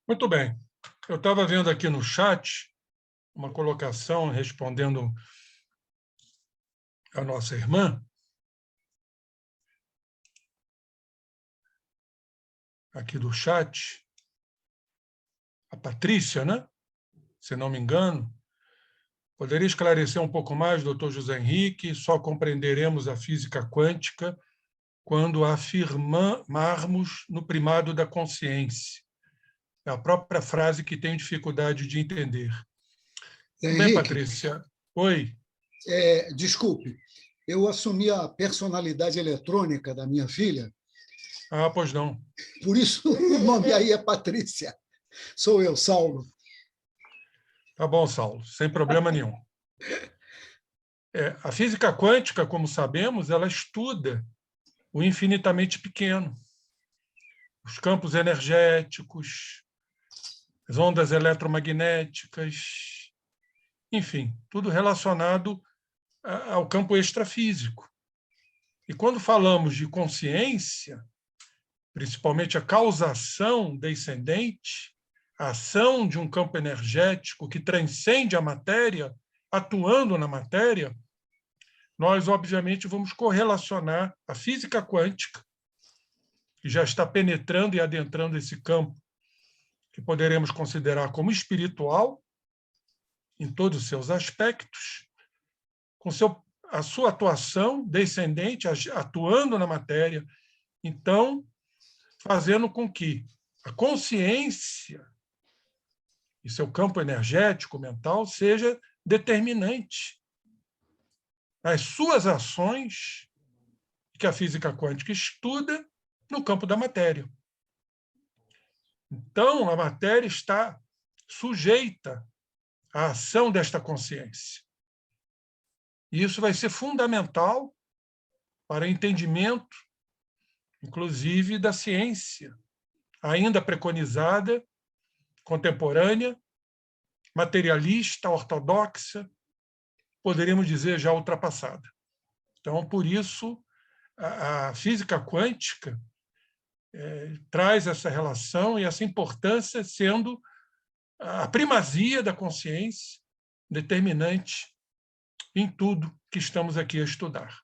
Muito bem. Eu estava vendo aqui no chat uma colocação respondendo a nossa irmã, aqui do chat, a Patrícia, né? Se não me engano. Poderia esclarecer um pouco mais, doutor José Henrique? Só compreenderemos a física quântica quando afirmarmos no primado da consciência. É a própria frase que tenho dificuldade de entender. Tudo bem, Henrique, Patrícia? Oi. desculpe, eu assumi a personalidade eletrônica da minha filha, Ah, pois não. por isso o nome aí é Patrícia. Sou eu, Saulo. Tá bom, Saulo, sem problema nenhum. A física quântica, como sabemos, ela estuda o infinitamente pequeno, os campos energéticos, as ondas eletromagnéticas, enfim, tudo relacionado ao campo extrafísico. E quando falamos de consciência, principalmente a causação descendente, a ação de um campo energético que transcende a matéria, atuando na matéria, nós, obviamente, vamos correlacionar a física quântica, que já está penetrando e adentrando esse campo, que poderemos considerar como espiritual, em todos os seus aspectos, com a sua atuação descendente, atuando na matéria, então, fazendo com que a consciência e seu campo energético, mental, seja determinante nas suas ações que a física quântica estuda no campo da matéria. Então, a matéria está sujeita à ação desta consciência. E isso vai ser fundamental para entendimento, inclusive, da ciência, ainda preconizada, contemporânea, materialista, ortodoxa, poderíamos dizer já ultrapassada. Então, por isso, a física quântica traz essa relação e essa importância sendo a primazia da consciência determinante em tudo que estamos aqui a estudar.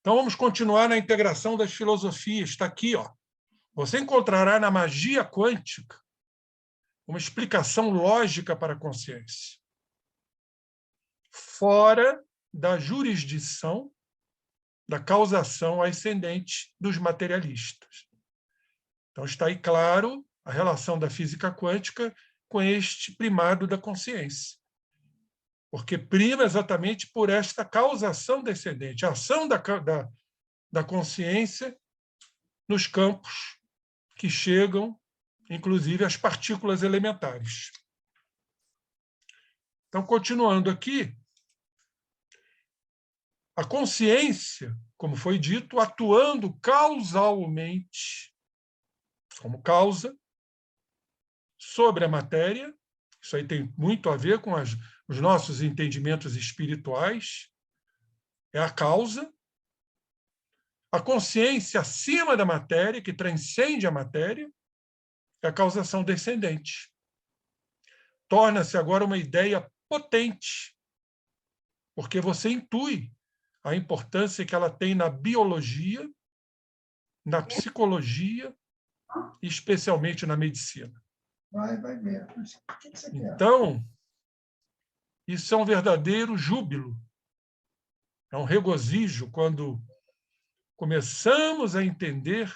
Então, vamos continuar na integração das filosofias. Está aqui, ó. Você encontrará na magia quântica uma explicação lógica para a consciência, fora da jurisdição da causação ascendente dos materialistas. Então, está aí claro a relação da física quântica com este primado da consciência, porque prima exatamente por esta causação descendente, a ação da consciência nos campos que chegam, inclusive, às partículas elementares. Então, continuando aqui, a consciência, como foi dito, atuando causalmente, como causa, sobre a matéria, isso aí tem muito a ver com os nossos entendimentos espirituais, é a causa. A consciência acima da matéria, que transcende a matéria, é a causação descendente. Torna-se agora uma ideia potente, porque você intui a importância que ela tem na biologia, na psicologia e especialmente na medicina. Vai ver. O que você quer? Então, isso é um verdadeiro júbilo, é um regozijo quando começamos a entender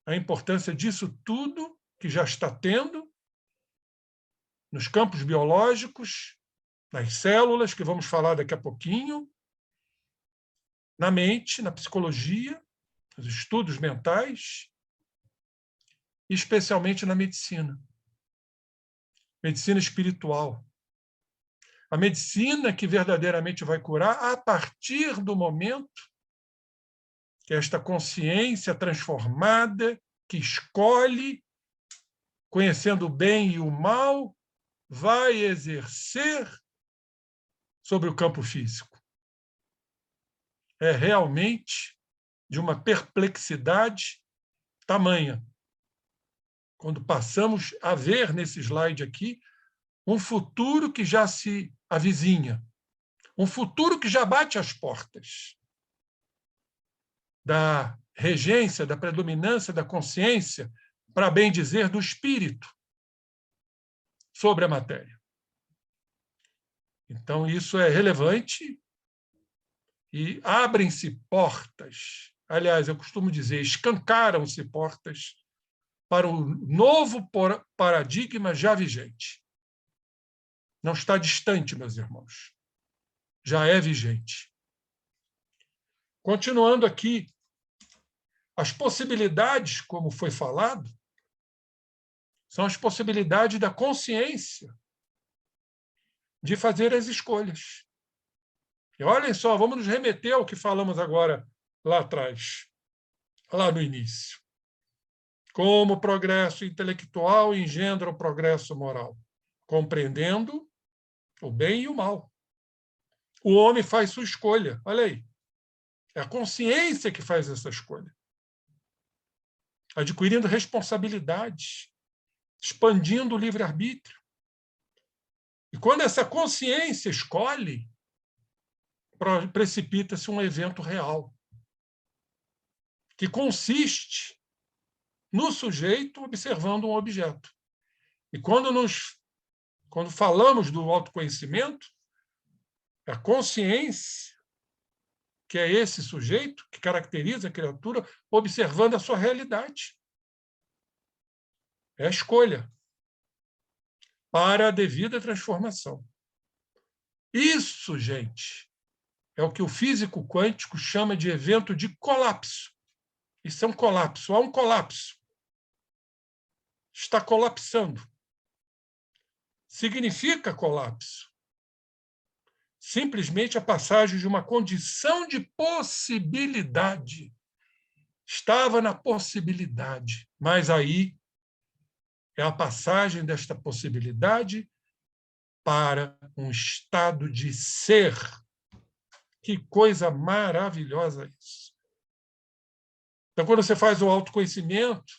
a importância disso tudo que já está tendo nos campos biológicos, nas células, que vamos falar daqui a pouquinho, na mente, na psicologia, nos estudos mentais, e especialmente na medicina. Medicina espiritual. A medicina que verdadeiramente vai curar a partir do momento que esta consciência transformada, que escolhe, conhecendo o bem e o mal, vai exercer sobre o campo físico. É realmente de uma perplexidade tamanha. quando passamos a ver nesse slide aqui um futuro que já se avizinha, um futuro que já bate às portas da regência, da predominância da consciência, para bem dizer, do espírito sobre a matéria. Então, isso é relevante e abrem-se portas. Aliás, eu costumo dizer, escancaram-se portas para um novo paradigma já vigente. Não está distante, meus irmãos. Já é vigente. Continuando aqui, as possibilidades, como foi falado, são as possibilidades da consciência de fazer as escolhas. E olhem só, vamos nos remeter ao que falamos agora lá atrás, lá no início. Como o progresso intelectual engendra o progresso moral, compreendendo o bem e o mal. O homem faz sua escolha, olha aí. É a consciência que faz essa escolha. Adquirindo responsabilidades, expandindo o livre-arbítrio. E quando essa consciência escolhe, precipita-se um evento real, que consiste no sujeito observando um objeto. E quando falamos do autoconhecimento, a consciência, que é esse sujeito que caracteriza a criatura, observando a sua realidade. É a escolha para a devida transformação. Isso, gente, é o que o físico quântico chama de evento de colapso. Isso é um colapso. Há um colapso. Está colapsando. Significa colapso simplesmente a passagem de uma condição de possibilidade. Estava na possibilidade, mas aí é a passagem desta possibilidade para um estado de ser. Que coisa maravilhosa isso. Então, quando você faz o autoconhecimento,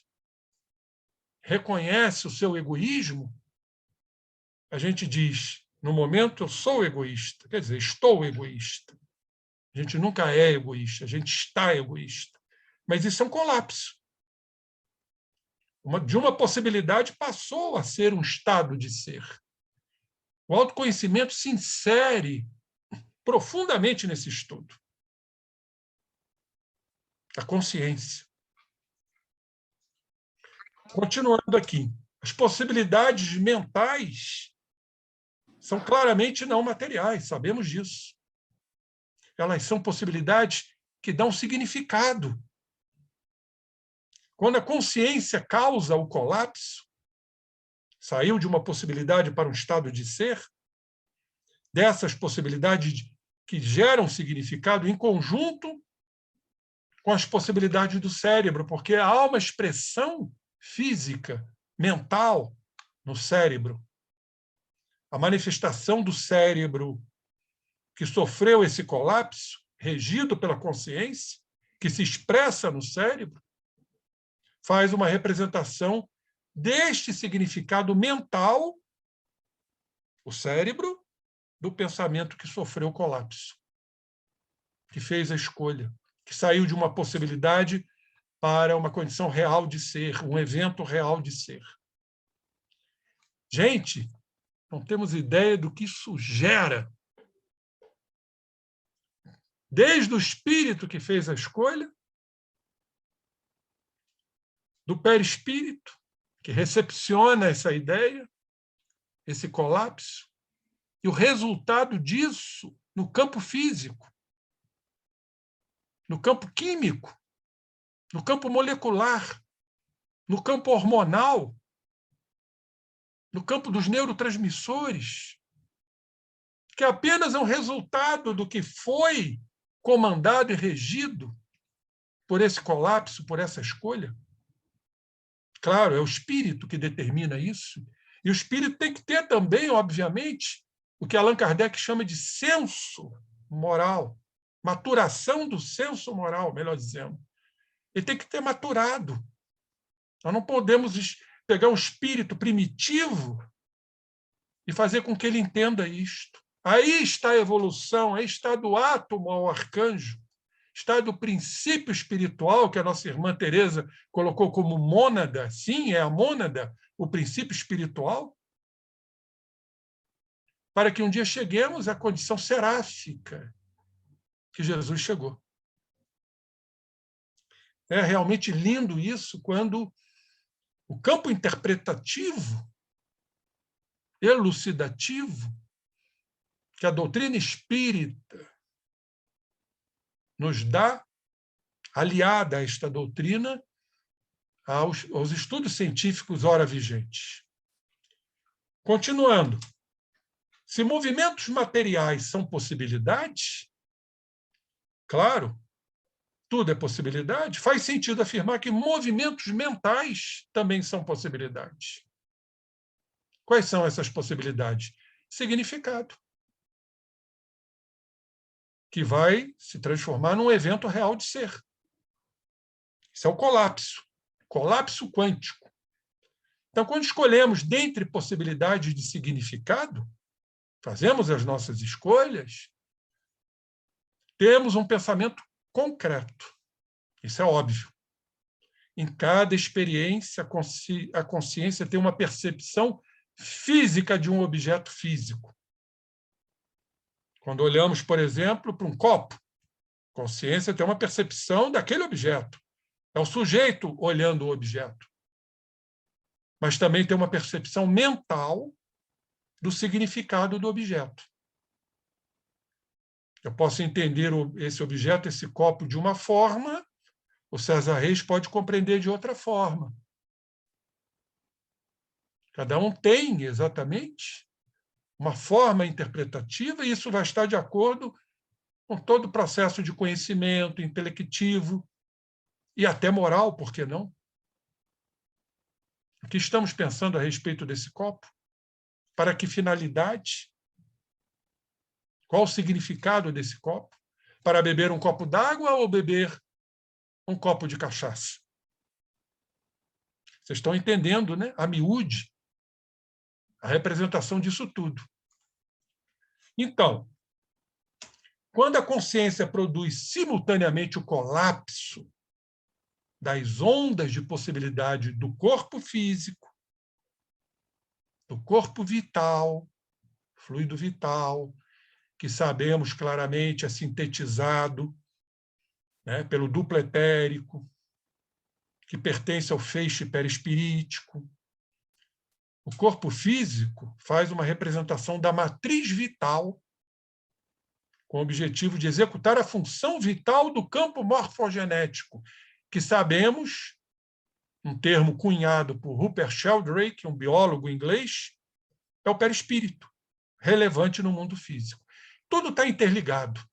reconhece o seu egoísmo, a gente diz, no momento eu sou egoísta, quer dizer, estou egoísta. A gente nunca é egoísta, a gente está egoísta. Mas isso é um colapso. De uma possibilidade passou a ser um estado de ser. O autoconhecimento se insere profundamente nesse estudo. A consciência. Continuando aqui, as possibilidades mentais são claramente não materiais, sabemos disso. Elas são possibilidades que dão significado. Quando a consciência causa o colapso, saiu de uma possibilidade para um estado de ser, dessas possibilidades que geram significado em conjunto com as possibilidades do cérebro, porque há uma expressão física, mental, no cérebro. A manifestação do cérebro que sofreu esse colapso, regido pela consciência, que se expressa no cérebro, faz uma representação deste significado mental, o cérebro, do pensamento que sofreu o colapso, que fez a escolha, que saiu de uma possibilidade para uma condição real de ser, um evento real de ser. Gente, não temos ideia do que isso gera. Desde o espírito que fez a escolha, do perispírito, que recepciona essa ideia, esse colapso, e o resultado disso no campo físico, no campo químico, no campo molecular, no campo hormonal, no campo dos neurotransmissores, que apenas é um resultado do que foi comandado e regido por esse colapso, por essa escolha. Claro, é o espírito que determina isso. E o espírito tem que ter também, obviamente, o que Allan Kardec chama de senso moral, maturação do senso moral, melhor dizendo. Ele tem que ter maturado. Nós não podemos pegar um espírito primitivo e fazer com que ele entenda isto. Aí está a evolução, aí está do átomo ao arcanjo, está do princípio espiritual, que a nossa irmã Teresa colocou como mônada. Sim, é a mônada, o princípio espiritual, para que um dia cheguemos à condição seráfica que Jesus chegou. É realmente lindo isso, quando o campo interpretativo, elucidativo, que a doutrina espírita nos dá, aliada a esta doutrina, aos estudos científicos ora vigentes. Continuando, se movimentos materiais são possibilidades, claro, tudo é possibilidade, faz sentido afirmar que movimentos mentais também são possibilidades. Quais são essas possibilidades? Significado, que vai se transformar num evento real de ser. Isso é o colapso quântico. Então, quando escolhemos dentre possibilidades de significado, fazemos as nossas escolhas, temos um pensamento concreto. Isso é óbvio. Em cada experiência, a consciência tem uma percepção física de um objeto físico. Quando olhamos, por exemplo, para um copo, a consciência tem uma percepção daquele objeto. É o sujeito olhando o objeto. Mas também tem uma percepção mental do significado do objeto. Eu posso entender esse objeto, esse copo, de uma forma, o César Reis pode compreender de outra forma. Cada um tem, exatamente, uma forma interpretativa, e isso vai estar de acordo com todo o processo de conhecimento intelectivo e até moral, por que não? O que estamos pensando a respeito desse copo? Para que finalidade? Qual o significado desse copo? Para beber um copo d'água ou beber um copo de cachaça? Vocês estão entendendo, né? A miúde, a representação disso tudo. Então, quando a consciência produz simultaneamente o colapso das ondas de possibilidade do corpo físico, do corpo vital, fluido vital, que sabemos claramente é sintetizado, né, pelo duplo etérico, que pertence ao feixe perispirítico. O corpo físico faz uma representação da matriz vital, com o objetivo de executar a função vital do campo morfogenético, que sabemos, um termo cunhado por Rupert Sheldrake, um biólogo inglês, é o perispírito, relevante no mundo físico. Tudo está interligado.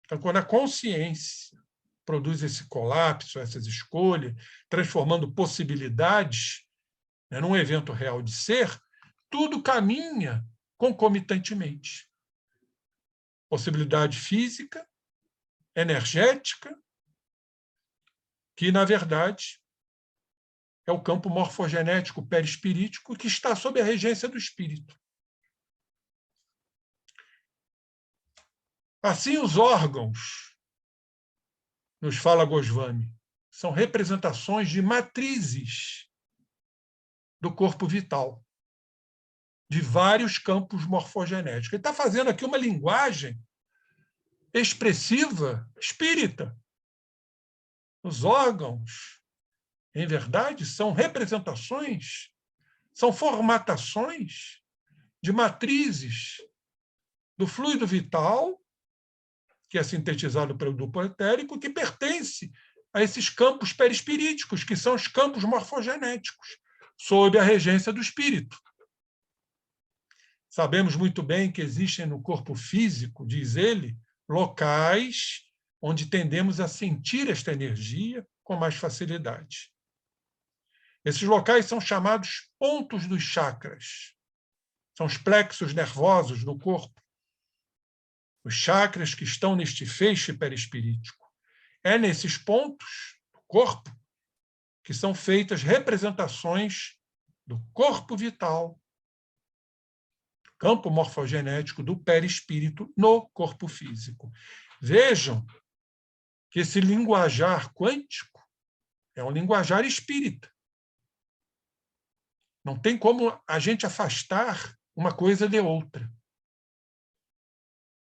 Então, quando a consciência produz esse colapso, essas escolhas, transformando possibilidades, né, num evento real de ser, tudo caminha concomitantemente. Possibilidade física, energética, que, na verdade, é o campo morfogenético perispirítico que está sob a regência do espírito. Assim, os órgãos, nos fala Goswami, são representações de matrizes do corpo vital, de vários campos morfogenéticos. Ele está fazendo aqui uma linguagem expressiva espírita. Os órgãos, em verdade, são representações, são formatações de matrizes do fluido vital, que é sintetizado pelo duplo etérico, que pertence a esses campos perispiríticos, que são os campos morfogenéticos, sob a regência do espírito. Sabemos muito bem que existem no corpo físico, diz ele, locais onde tendemos a sentir esta energia com mais facilidade. Esses locais são chamados pontos dos chakras. São os plexos nervosos no corpo. Os chakras que estão neste feixe perispirítico. É nesses pontos do corpo que são feitas representações do corpo vital, campo morfogenético do perispírito no corpo físico. Vejam que esse linguajar quântico é um linguajar espírita. Não tem como a gente afastar uma coisa de outra.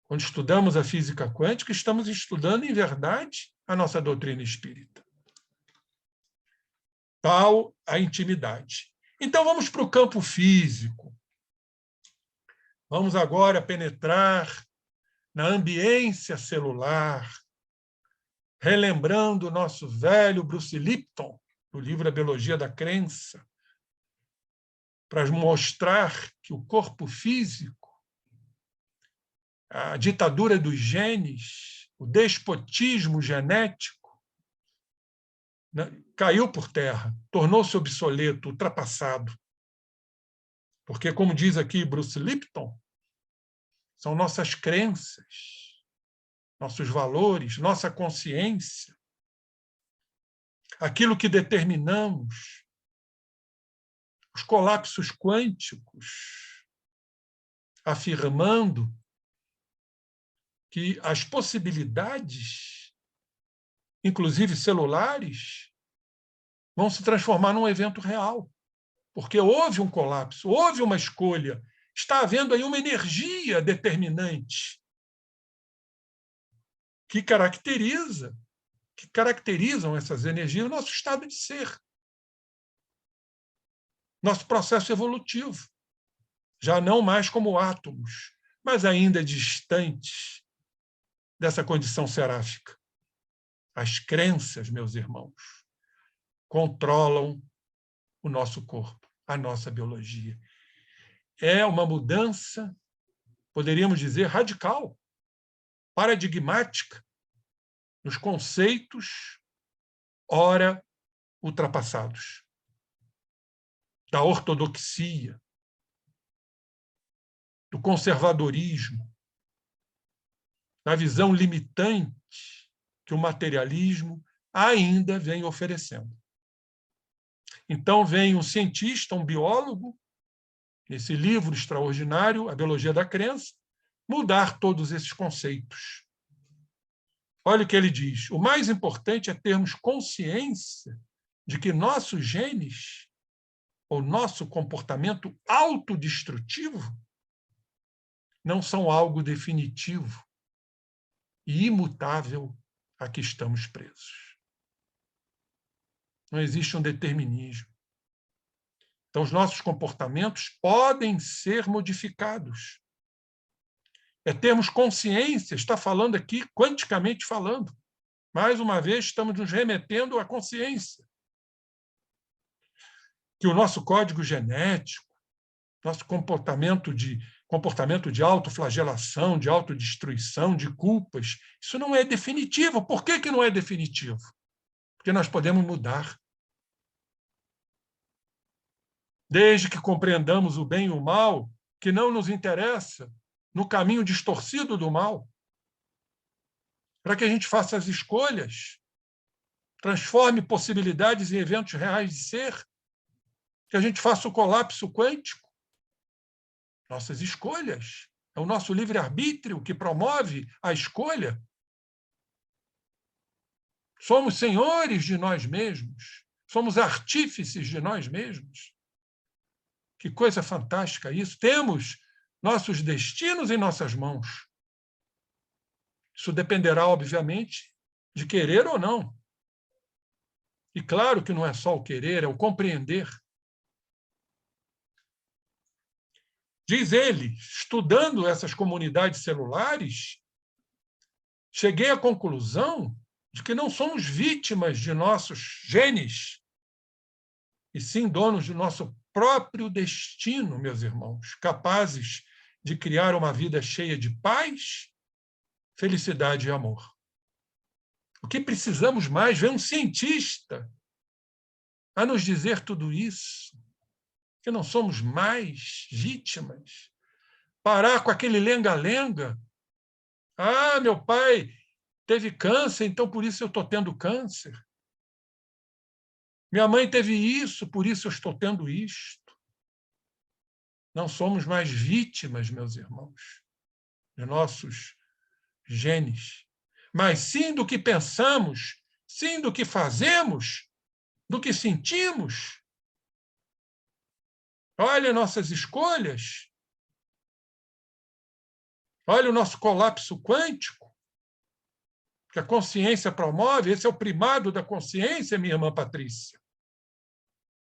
Quando estudamos a física quântica, estamos estudando, em verdade, a nossa doutrina espírita. Tal a intimidade. Então, vamos para o campo físico. Vamos agora penetrar na ambiência celular, relembrando o nosso velho Bruce Lipton, do livro A Biologia da Crença, para mostrar que o corpo físico, a ditadura dos genes, o despotismo genético, caiu por terra, tornou-se obsoleto, ultrapassado. Porque, como diz aqui Bruce Lipton, são nossas crenças, nossos valores, nossa consciência, aquilo que determinamos, os colapsos quânticos, afirmando que as possibilidades, inclusive celulares, vão se transformar num evento real, porque houve um colapso, houve uma escolha, está havendo aí uma energia determinante que caracterizam essas energias o nosso estado de ser, nosso processo evolutivo, já não mais como átomos, mas ainda distantes dessa condição seráfica. As crenças, meus irmãos, controlam o nosso corpo, a nossa biologia. É uma mudança, poderíamos dizer, radical, paradigmática, nos conceitos, ora ultrapassados, da ortodoxia, do conservadorismo, da visão limitante que o materialismo ainda vem oferecendo. Então, vem um cientista, um biólogo, nesse livro extraordinário, A Biologia da Crença, mudar todos esses conceitos. Olha o que ele diz. O mais importante é termos consciência de que nossos genes, ou nosso comportamento autodestrutivo, não são algo definitivo e imutável a que estamos presos. Não existe um determinismo. Então, os nossos comportamentos podem ser modificados. É termos consciência, está falando aqui, quanticamente falando. Mais uma vez, estamos nos remetendo à consciência. Que o nosso código genético, nosso comportamento de autoflagelação, de autodestruição, de culpas, isso não é definitivo. Por que não é definitivo? Porque nós podemos mudar. Desde que compreendamos o bem e o mal, que não nos interessa, no caminho distorcido do mal, para que a gente faça as escolhas, transforme possibilidades em eventos reais de ser, que a gente faça o colapso quântico. Nossas escolhas. É o nosso livre-arbítrio que promove a escolha. Somos senhores de nós mesmos. Somos artífices de nós mesmos. Que coisa fantástica isso. Temos nossos destinos em nossas mãos. Isso dependerá, obviamente, de querer ou não. E claro que não é só o querer, é o compreender. Diz ele, estudando essas comunidades celulares, cheguei à conclusão de que não somos vítimas de nossos genes, e sim donos de nosso próprio destino, meus irmãos, capazes de criar uma vida cheia de paz, felicidade e amor. O que precisamos mais? Ver um cientista a nos dizer tudo isso, que não somos mais vítimas. Parar com aquele lenga-lenga. Ah, meu pai teve câncer, então por isso eu estou tendo câncer. Minha mãe teve isso, por isso eu estou tendo isto. Não somos mais vítimas, meus irmãos, de nossos genes, mas sim do que pensamos, sim do que fazemos, do que sentimos. Olha nossas escolhas. Olha o nosso colapso quântico, que a consciência promove. Esse é o primado da consciência, minha irmã Patrícia.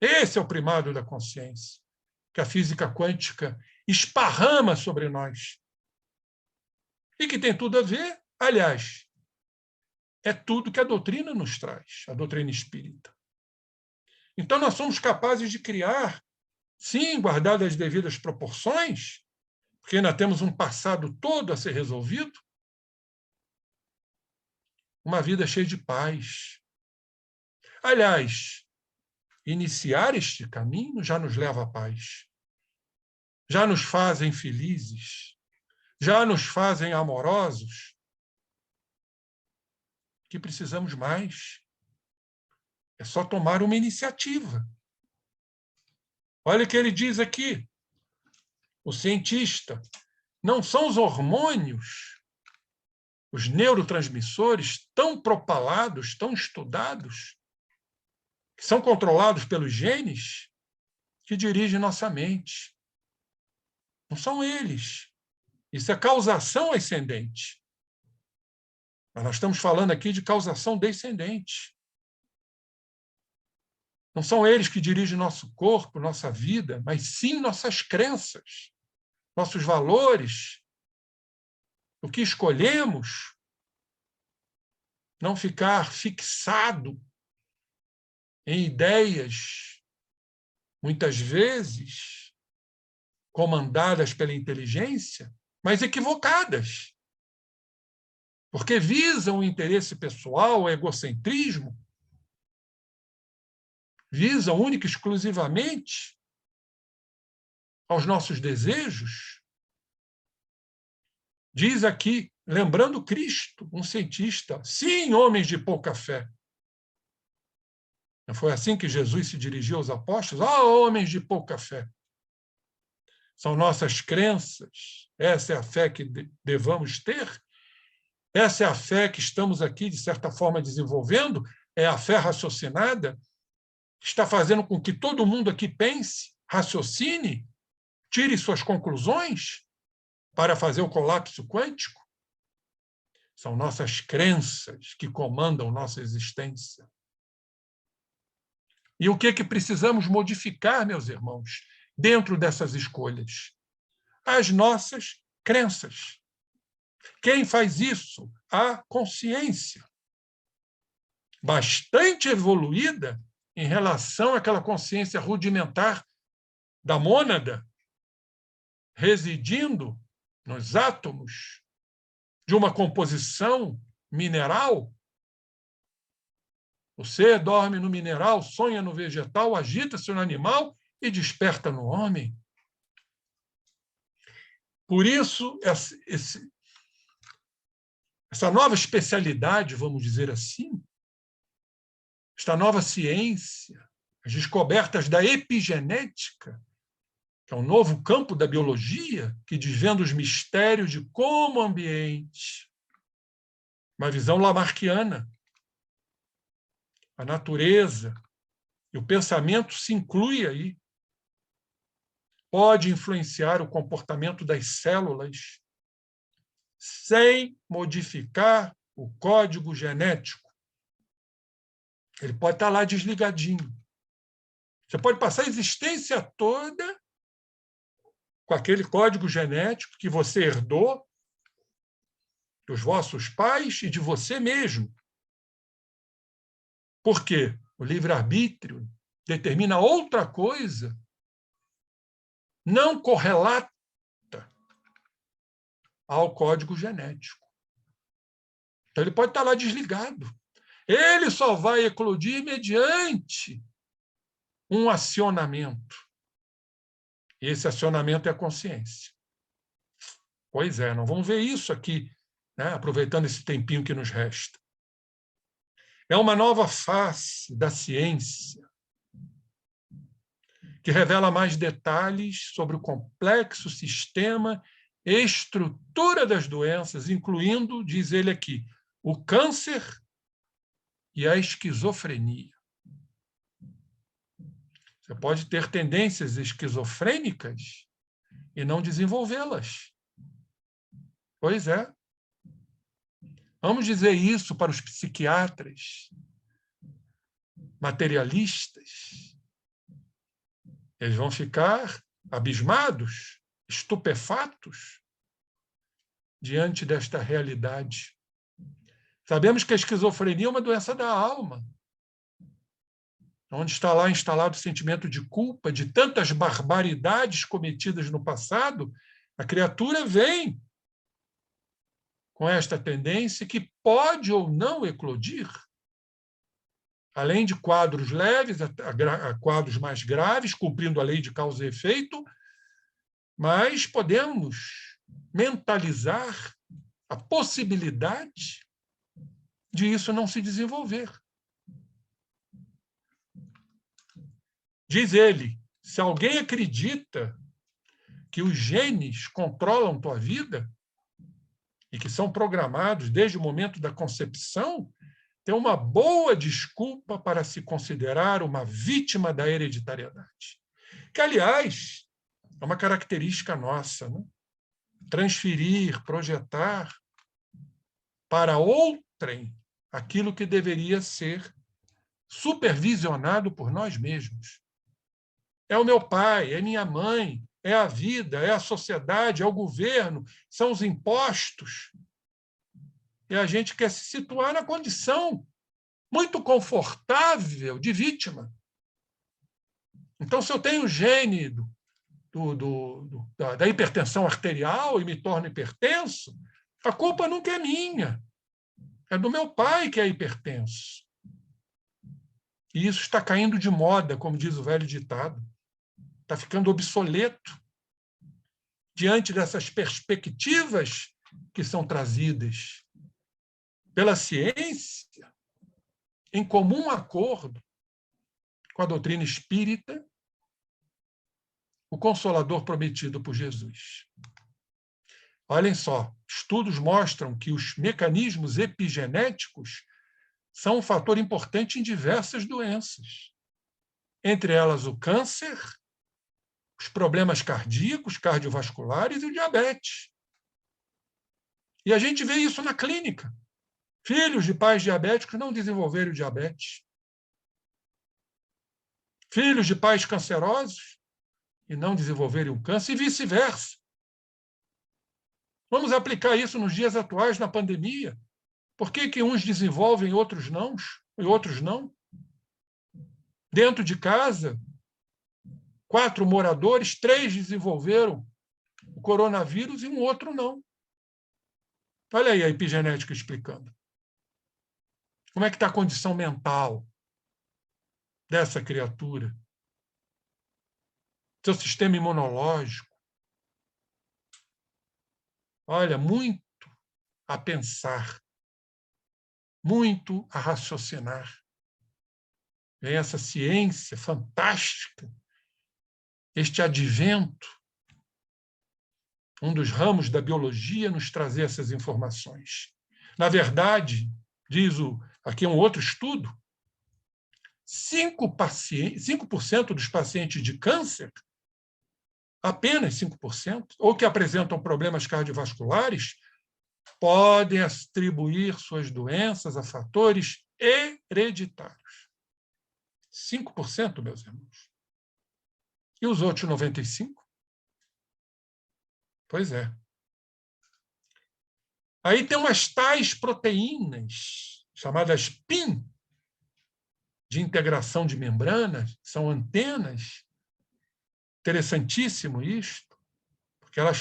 Esse é o primado da consciência, que a física quântica esparrama sobre nós. E que tem tudo a ver, aliás, é tudo que a doutrina nos traz, a doutrina espírita. Então, nós somos capazes de criar, sim, guardadas as devidas proporções, porque ainda temos um passado todo a ser resolvido, uma vida cheia de paz. Aliás, iniciar este caminho já nos leva à paz, já nos fazem felizes, já nos fazem amorosos. Que precisamos mais. É só tomar uma iniciativa. Olha o que ele diz aqui, o cientista. Não são os hormônios, os neurotransmissores tão propalados, tão estudados, que são controlados pelos genes, que dirigem nossa mente. Não são eles. Isso é causação ascendente. Mas nós estamos falando aqui de causação descendente. Não são eles que dirigem nosso corpo, nossa vida, mas sim nossas crenças, nossos valores, o que escolhemos. Não ficar fixado em ideias, muitas vezes comandadas pela inteligência, mas equivocadas, porque visam o interesse pessoal, o egocentrismo, visam única e exclusivamente aos nossos desejos. Diz aqui, lembrando Cristo, um cientista, sim, homens de pouca fé. Não foi assim que Jesus se dirigiu aos apóstolos? Homens de pouca fé. São nossas crenças, essa é a fé que devamos ter, essa é a fé que estamos aqui, de certa forma, desenvolvendo, é a fé raciocinada, que está fazendo com que todo mundo aqui pense, raciocine, tire suas conclusões para fazer o colapso quântico. São nossas crenças que comandam nossa existência. E o que é que precisamos modificar, meus irmãos, dentro dessas escolhas? As nossas crenças. Quem faz isso? A consciência. Bastante evoluída em relação àquela consciência rudimentar da mônada, residindo nos átomos de uma composição mineral. O ser dorme no mineral, sonha no vegetal, agita-se no animal e desperta no homem. Por isso, essa nova especialidade, vamos dizer assim, esta nova ciência, as descobertas da epigenética, que é um novo campo da biologia, que desvenda os mistérios de como o ambiente, uma visão lamarckiana, a natureza e o pensamento se inclui aí. Pode influenciar o comportamento das células sem modificar o código genético. Ele pode estar lá desligadinho. Você pode passar a existência toda com aquele código genético que você herdou dos vossos pais e de você mesmo. Por quê? O livre-arbítrio determina outra coisa não correlata ao código genético. Então, ele pode estar lá desligado. Ele só vai eclodir mediante um acionamento. E esse acionamento é a consciência. Pois é, nós vamos ver isso aqui, né, aproveitando esse tempinho que nos resta. É uma nova face da ciência que revela mais detalhes sobre o complexo sistema e estrutura das doenças, incluindo, diz ele aqui, o câncer e a esquizofrenia. Você pode ter tendências esquizofrênicas e não desenvolvê-las. Pois é. Vamos dizer isso para os psiquiatras materialistas. Eles vão ficar abismados, estupefatos diante desta realidade. Sabemos que a esquizofrenia é uma doença da alma, onde está lá instalado o sentimento de culpa de tantas barbaridades cometidas no passado. A criatura vem com esta tendência que pode ou não eclodir, além de quadros leves a quadros mais graves, cumprindo a lei de causa e efeito, mas podemos mentalizar a possibilidade de isso não se desenvolver. Diz ele, se alguém acredita que os genes controlam tua vida e que são programados desde o momento da concepção, tem uma boa desculpa para se considerar uma vítima da hereditariedade. Que, aliás, é uma característica nossa, né? Transferir, projetar para outrem aquilo que deveria ser supervisionado por nós mesmos. É o meu pai, é minha mãe, é a vida, é a sociedade, é o governo, são os impostos. E a gente quer se situar na condição muito confortável de vítima. Então, se eu tenho o gene da hipertensão arterial e me torno hipertenso, a culpa nunca é minha. É do meu pai que é hipertenso. E isso está caindo de moda, como diz o velho ditado. Está ficando obsoleto diante dessas perspectivas que são trazidas pela ciência, em comum acordo com a doutrina espírita, o Consolador prometido por Jesus. Olhem só, estudos mostram que os mecanismos epigenéticos são um fator importante em diversas doenças, entre elas o câncer, os problemas cardíacos, cardiovasculares e o diabetes. E a gente vê isso na clínica. Filhos de pais diabéticos não desenvolveram diabetes. Filhos de pais cancerosos e não desenvolverem o câncer, e vice-versa. Vamos aplicar isso nos dias atuais, na pandemia. Por que uns desenvolvem e outros não? Dentro de casa, 4 moradores, 3 desenvolveram o coronavírus e um outro não. Olha aí a epigenética explicando. Como é que está a condição mental dessa criatura? Seu sistema imunológico. Olha, muito a pensar, muito a raciocinar. Vem essa ciência fantástica, este advento, um dos ramos da biologia, nos trazer essas informações. Na verdade, diz aqui um outro estudo, 5% dos pacientes de câncer, apenas 5%, ou que apresentam problemas cardiovasculares, podem atribuir suas doenças a fatores hereditários. 5%, meus irmãos. E os outros 95%? Pois é. Aí tem umas tais proteínas, chamadas PIN, de integração de membranas, são antenas. Interessantíssimo isto, porque elas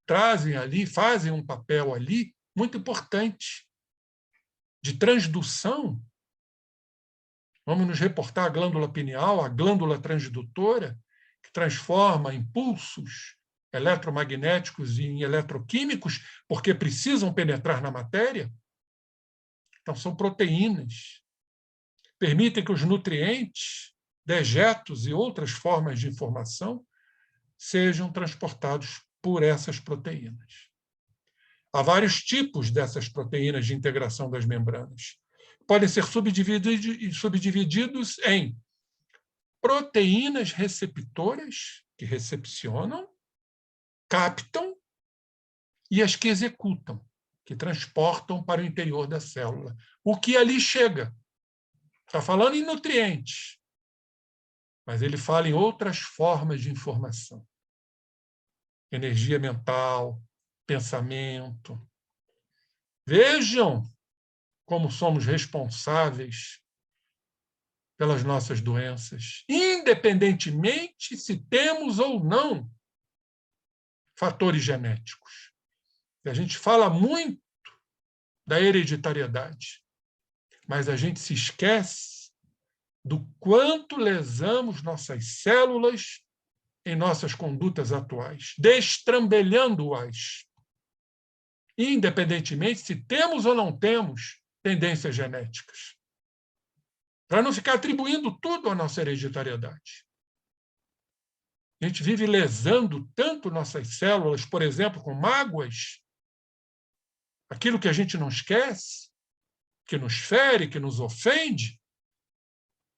trazem ali, fazem um papel ali muito importante de transdução. Vamos nos reportar a glândula pineal, a glândula transdutora, que transforma impulsos eletromagnéticos em eletroquímicos, porque precisam penetrar na matéria. Então, são proteínas. Permitem que os nutrientes dejetos e outras formas de informação sejam transportados por essas proteínas. Há vários tipos dessas proteínas de integração das membranas. Podem ser subdivididos em proteínas receptoras, que recepcionam, captam, e as que executam, que transportam para o interior da célula. O que ali chega. Está falando em nutrientes, mas ele fala em outras formas de informação. Energia mental, pensamento. Vejam como somos responsáveis pelas nossas doenças, independentemente se temos ou não fatores genéticos. E a gente fala muito da hereditariedade, mas a gente se esquece do quanto lesamos nossas células em nossas condutas atuais, destrambelhando-as, independentemente se temos ou não temos tendências genéticas, para não ficar atribuindo tudo à nossa hereditariedade. A gente vive lesando tanto nossas células, por exemplo, com mágoas, aquilo que a gente não esquece, que nos fere, que nos ofende,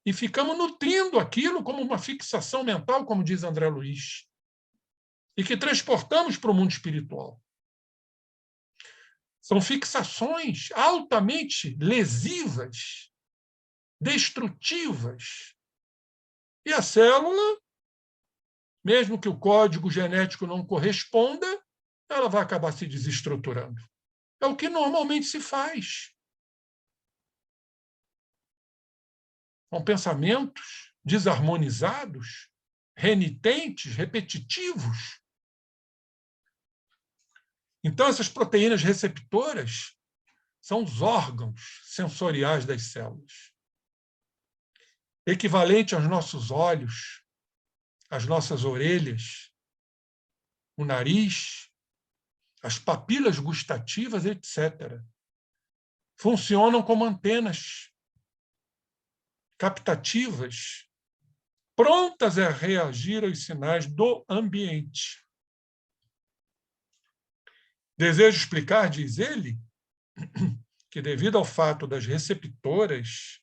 e ficamos nutrindo aquilo como uma fixação mental, como diz André Luiz, e que transportamos para o mundo espiritual. São fixações altamente lesivas, destrutivas. E a célula, mesmo que o código genético não corresponda, ela vai acabar se desestruturando. É o que normalmente se faz. São pensamentos desarmonizados, renitentes, repetitivos. Então, essas proteínas receptoras são os órgãos sensoriais das células. Equivalente aos nossos olhos, às nossas orelhas, o nariz, as papilas gustativas, etc. Funcionam como antenas captativas, prontas a reagir aos sinais do ambiente. Desejo explicar, diz ele, que devido ao fato das receptoras,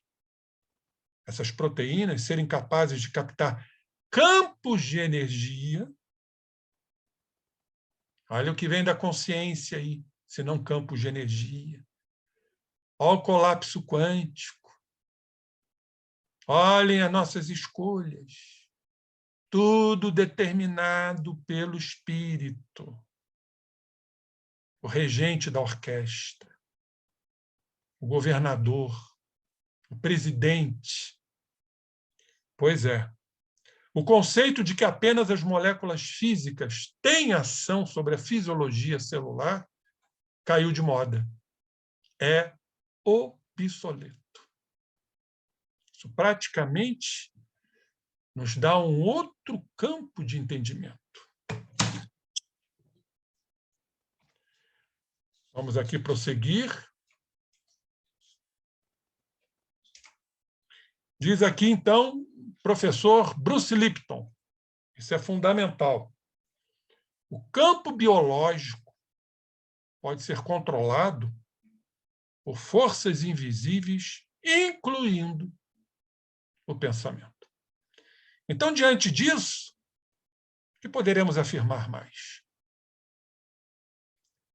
essas proteínas, serem capazes de captar campos de energia, olha o que vem da consciência aí, se não campos de energia. Olha o colapso quântico. Olhem as nossas escolhas. Tudo determinado pelo espírito. O regente da orquestra, o governador, o presidente. Pois é. O conceito de que apenas as moléculas físicas têm ação sobre a fisiologia celular caiu de moda. É obsoleto. Isso praticamente nos dá um outro campo de entendimento. Vamos aqui prosseguir. Diz aqui, então, professor Bruce Lipton, isso é fundamental. O campo biológico pode ser controlado por forças invisíveis, incluindo o pensamento. Então, diante disso, o que poderemos afirmar mais?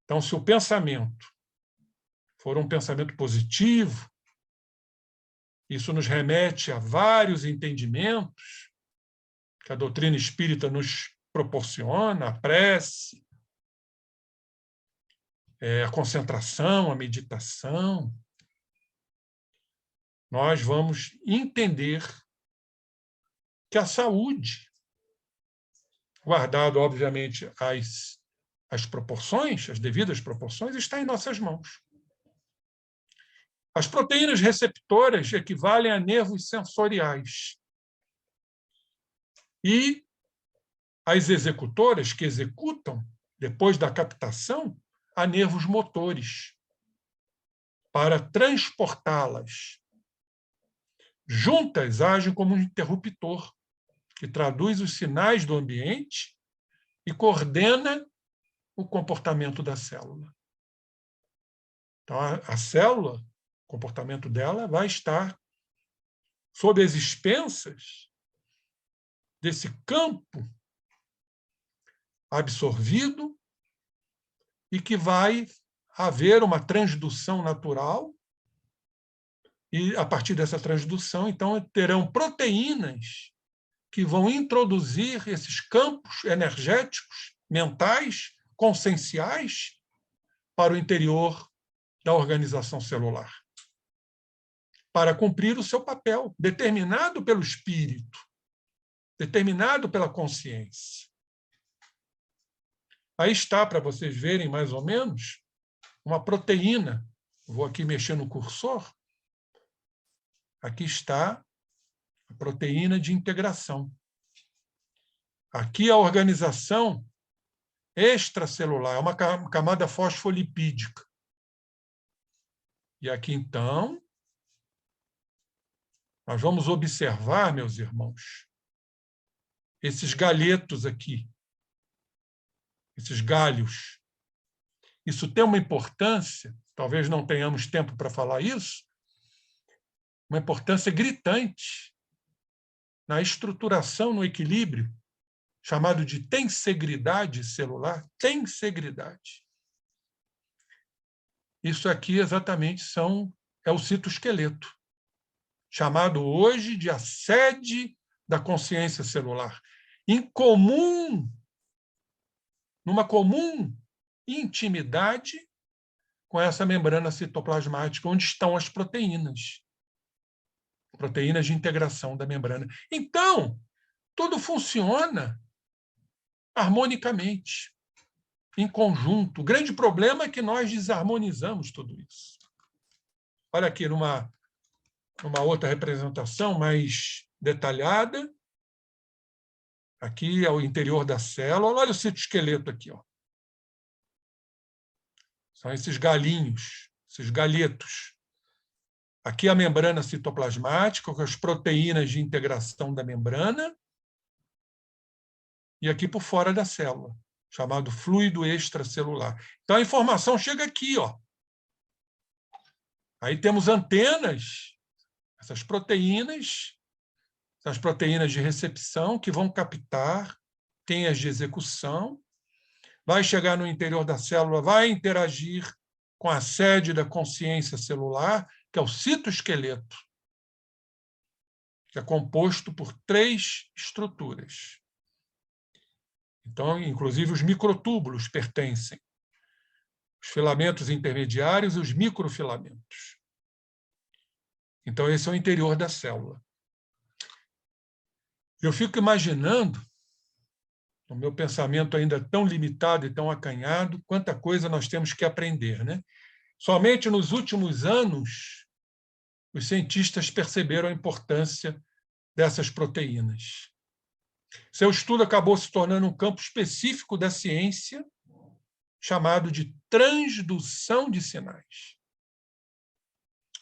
Então, se o pensamento for um pensamento positivo, isso nos remete a vários entendimentos que a doutrina espírita nos proporciona, a prece, a concentração, a meditação. Nós vamos entender que a saúde, guardado, obviamente, as proporções, as devidas proporções, está em nossas mãos. As proteínas receptoras equivalem a nervos sensoriais. E as executoras, que executam, depois da captação, a nervos motores, para transportá-las juntas agem como um interruptor que traduz os sinais do ambiente e coordena o comportamento da célula. Então, a célula, o comportamento dela vai estar sob as expensas desse campo absorvido e que vai haver uma transdução natural e, a partir dessa transdução, então, terão proteínas que vão introduzir esses campos energéticos, mentais, conscienciais, para o interior da organização celular, para cumprir o seu papel, determinado pelo espírito, determinado pela consciência. Aí está, para vocês verem mais ou menos, uma proteína. Vou aqui mexer no cursor. Aqui está a proteína de integração. Aqui a organização extracelular, é uma camada fosfolipídica. E aqui, então, nós vamos observar, meus irmãos, esses galhetos aqui, esses galhos. Isso tem uma importância, talvez não tenhamos tempo para falar isso, uma importância gritante na estruturação, no equilíbrio, chamado de tensegridade celular. Tensegridade. Isso aqui exatamente é o citoesqueleto, chamado hoje de a sede da consciência celular. Numa comum intimidade com essa membrana citoplasmática, onde estão as proteínas de integração da membrana. Então, tudo funciona harmonicamente, em conjunto. O grande problema é que nós desarmonizamos tudo isso. Olha aqui, numa outra representação mais detalhada, aqui é o interior da célula. Olha o citoesqueleto aqui. Ó. São esses galinhos, esses galhetos. Aqui a membrana citoplasmática, com as proteínas de integração da membrana, e aqui por fora da célula, chamado fluido extracelular. Então, a informação chega aqui. Ó. Aí temos antenas, essas proteínas de recepção, que vão captar, tem as de execução, vai chegar no interior da célula, vai interagir com a sede da consciência celular, que é o citoesqueleto, que é composto por 3 estruturas. Então, inclusive, os microtúbulos pertencem. Os filamentos intermediários e os microfilamentos. Então, esse é o interior da célula. Eu fico imaginando, o meu pensamento ainda tão limitado e tão acanhado, quanta coisa nós temos que aprender, né? Somente nos últimos anos, os cientistas perceberam a importância dessas proteínas. Seu estudo acabou se tornando um campo específico da ciência, chamado de transdução de sinais.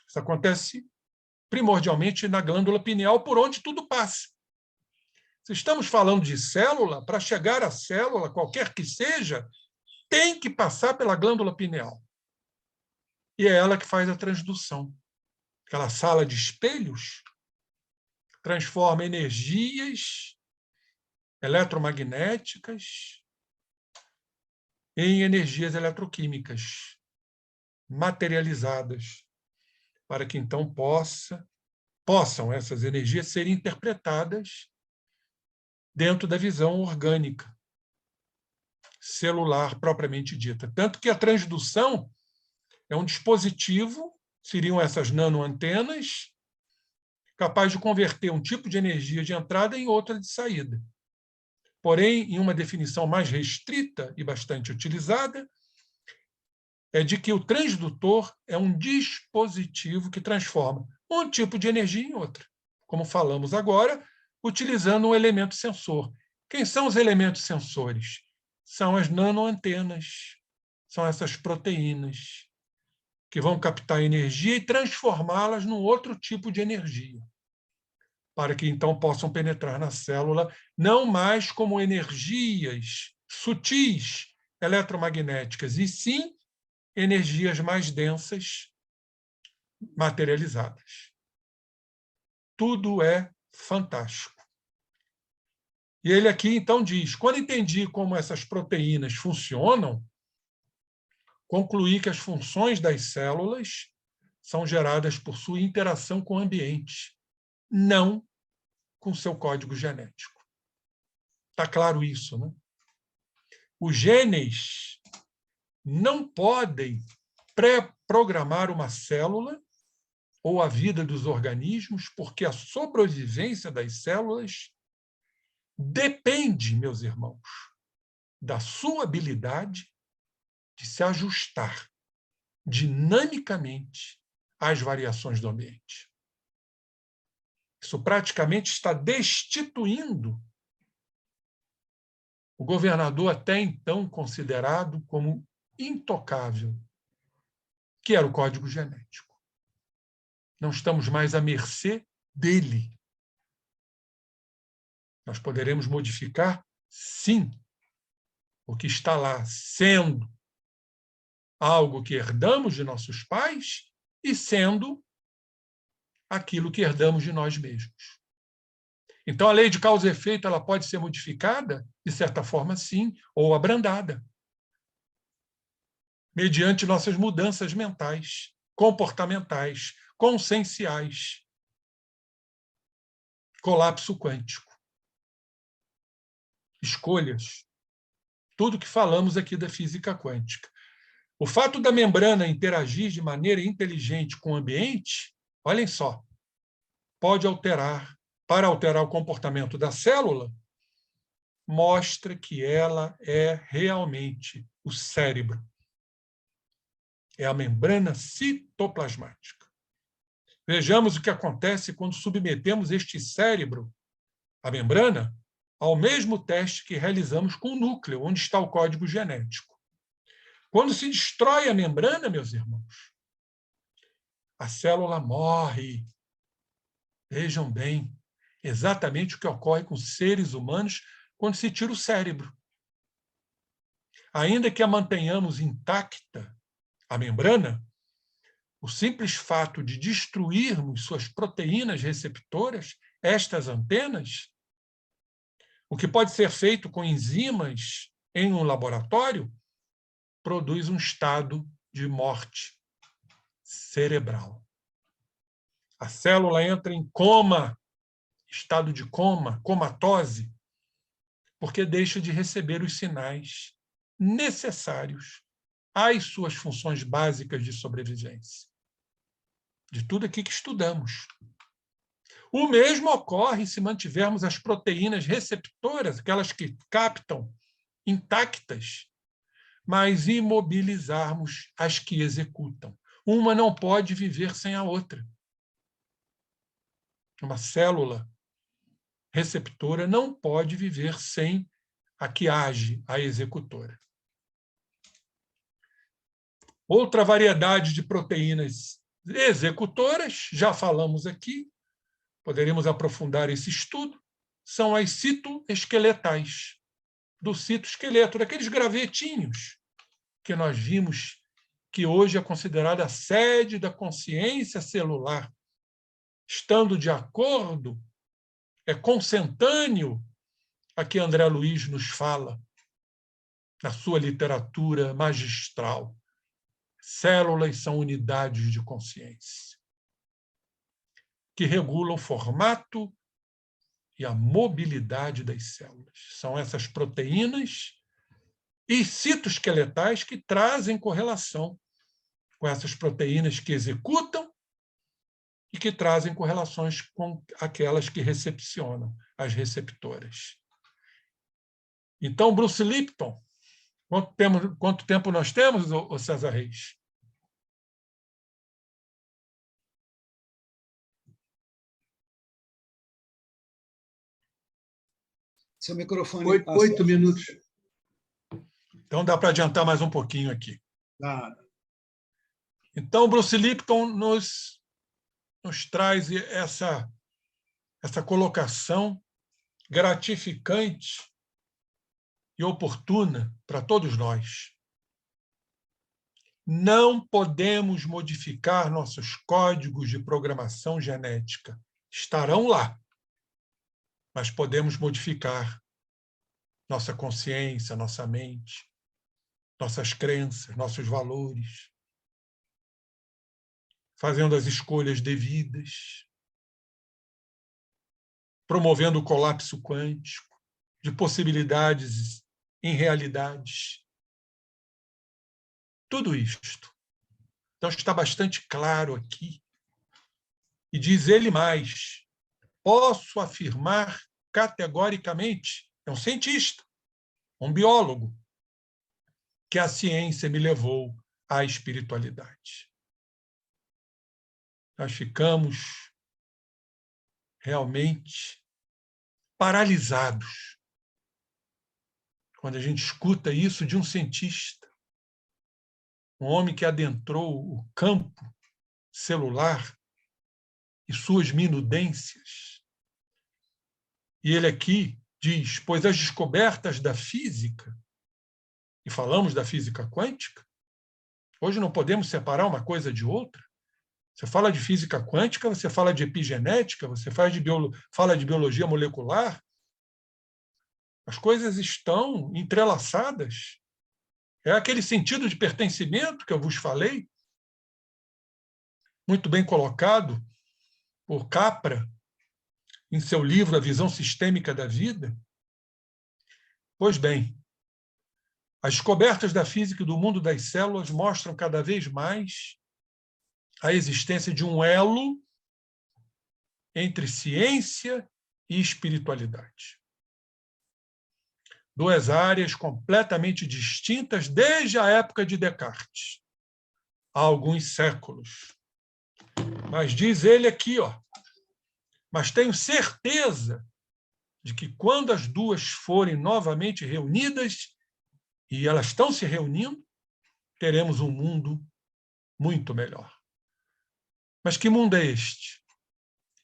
Isso acontece primordialmente na glândula pineal, por onde tudo passa. Se estamos falando de célula, para chegar à célula, qualquer que seja, tem que passar pela glândula pineal. E é ela que faz a transdução. Aquela sala de espelhos transforma energias eletromagnéticas em energias eletroquímicas materializadas, para que então possam essas energias serem interpretadas dentro da visão orgânica, celular propriamente dita. Tanto que a transdução é um dispositivo, seriam essas nanoantenas, capaz de converter um tipo de energia de entrada em outra de saída. Porém, em uma definição mais restrita e bastante utilizada, é de que o transdutor é um dispositivo que transforma um tipo de energia em outra, como falamos agora, utilizando um elemento sensor. Quem são os elementos sensores? São as nanoantenas, são essas proteínas que vão captar energia e transformá-las num outro tipo de energia. para que então possam penetrar na célula, não mais como energias sutis eletromagnéticas, e sim energias mais densas materializadas. Tudo é fantástico. E ele aqui, então, diz, quando entendi como essas proteínas funcionam, concluí que as funções das células são geradas por sua interação com o ambiente, não com seu código genético. Está claro isso, né? Os genes não podem pré-programar uma célula ou a vida dos organismos, porque a sobrevivência das células depende, meus irmãos, da sua habilidade de se ajustar dinamicamente às variações do ambiente. Isso praticamente está destituindo o governador até então considerado como intocável, que era o código genético. Não estamos mais à mercê dele. Nós poderemos modificar, sim, o que está lá, sendo algo que herdamos de nossos pais e sendo aquilo que herdamos de nós mesmos. Então, a lei de causa e efeito ela pode ser modificada, de certa forma, sim, ou abrandada, mediante nossas mudanças mentais, comportamentais, conscienciais. Colapso quântico. Escolhas. Tudo que falamos aqui da física quântica. O fato da membrana interagir de maneira inteligente com o ambiente, olhem só, pode alterar, para alterar o comportamento da célula, mostra que ela é realmente o cérebro. É a membrana citoplasmática. Vejamos o que acontece quando submetemos este cérebro, a membrana, ao mesmo teste que realizamos com o núcleo, onde está o código genético. Quando se destrói a membrana, meus irmãos, a célula morre. Vejam bem, exatamente o que ocorre com os seres humanos quando se tira o cérebro. Ainda que a mantenhamos intacta, a membrana, o simples fato de destruirmos suas proteínas receptoras, estas antenas, o que pode ser feito com enzimas em um laboratório, produz um estado de morte cerebral. A célula entra em coma, estado de coma, comatose, porque deixa de receber os sinais necessários às suas funções básicas de sobrevivência. De tudo aqui que estudamos. O mesmo ocorre se mantivermos as proteínas receptoras, aquelas que captam, intactas, mas imobilizarmos as que executam. Uma não pode viver sem a outra. Uma célula receptora não pode viver sem a que age, a executora. Outra variedade de proteínas executoras, já falamos aqui, poderíamos aprofundar esse estudo, são as citoesqueletais, do citoesqueleto, daqueles gravetinhos que nós vimos que hoje é considerada a sede da consciência celular, estando de acordo, é consentâneo a que André Luiz nos fala na sua literatura magistral. Células são unidades de consciência que regulam o formato e a mobilidade das células. São essas proteínas e citoesqueletais que trazem correlação com essas proteínas que executam e que trazem correlações com aquelas que recepcionam, as receptoras. Então, Bruce Lipton, quanto tempo nós temos, ô César Reis? Seu microfone... 8 minutos. Então, dá para adiantar mais um pouquinho aqui. Dá. Então, Bruce Lipton nos traz essa colocação gratificante e oportuna para todos nós. Não podemos modificar nossos códigos de programação genética. Estarão lá, mas podemos modificar nossa consciência, nossa mente, nossas crenças, nossos valores, fazendo as escolhas devidas, promovendo o colapso quântico de possibilidades em realidades. Tudo isto. Então, está bastante claro aqui. E diz ele mais: posso afirmar categoricamente, é um cientista, um biólogo, que a ciência me levou à espiritualidade. Nós ficamos realmente paralisados quando a gente escuta isso de um cientista, um homem que adentrou o campo celular e suas minudências. E ele aqui diz: pois as descobertas da física, e falamos da física quântica, hoje não podemos separar uma coisa de outra. Você fala de física quântica, você fala de epigenética, você fala de biologia molecular. As coisas estão entrelaçadas. É aquele sentido de pertencimento que eu vos falei, muito bem colocado por Capra, em seu livro A Visão Sistêmica da Vida. Pois bem, as descobertas da física e do mundo das células mostram cada vez mais a existência de um elo entre ciência e espiritualidade. Duas áreas completamente distintas desde a época de Descartes, há alguns séculos. Mas diz ele aqui, mas tenho certeza de que quando as duas forem novamente reunidas, e elas estão se reunindo, teremos um mundo muito melhor. Mas que mundo é este?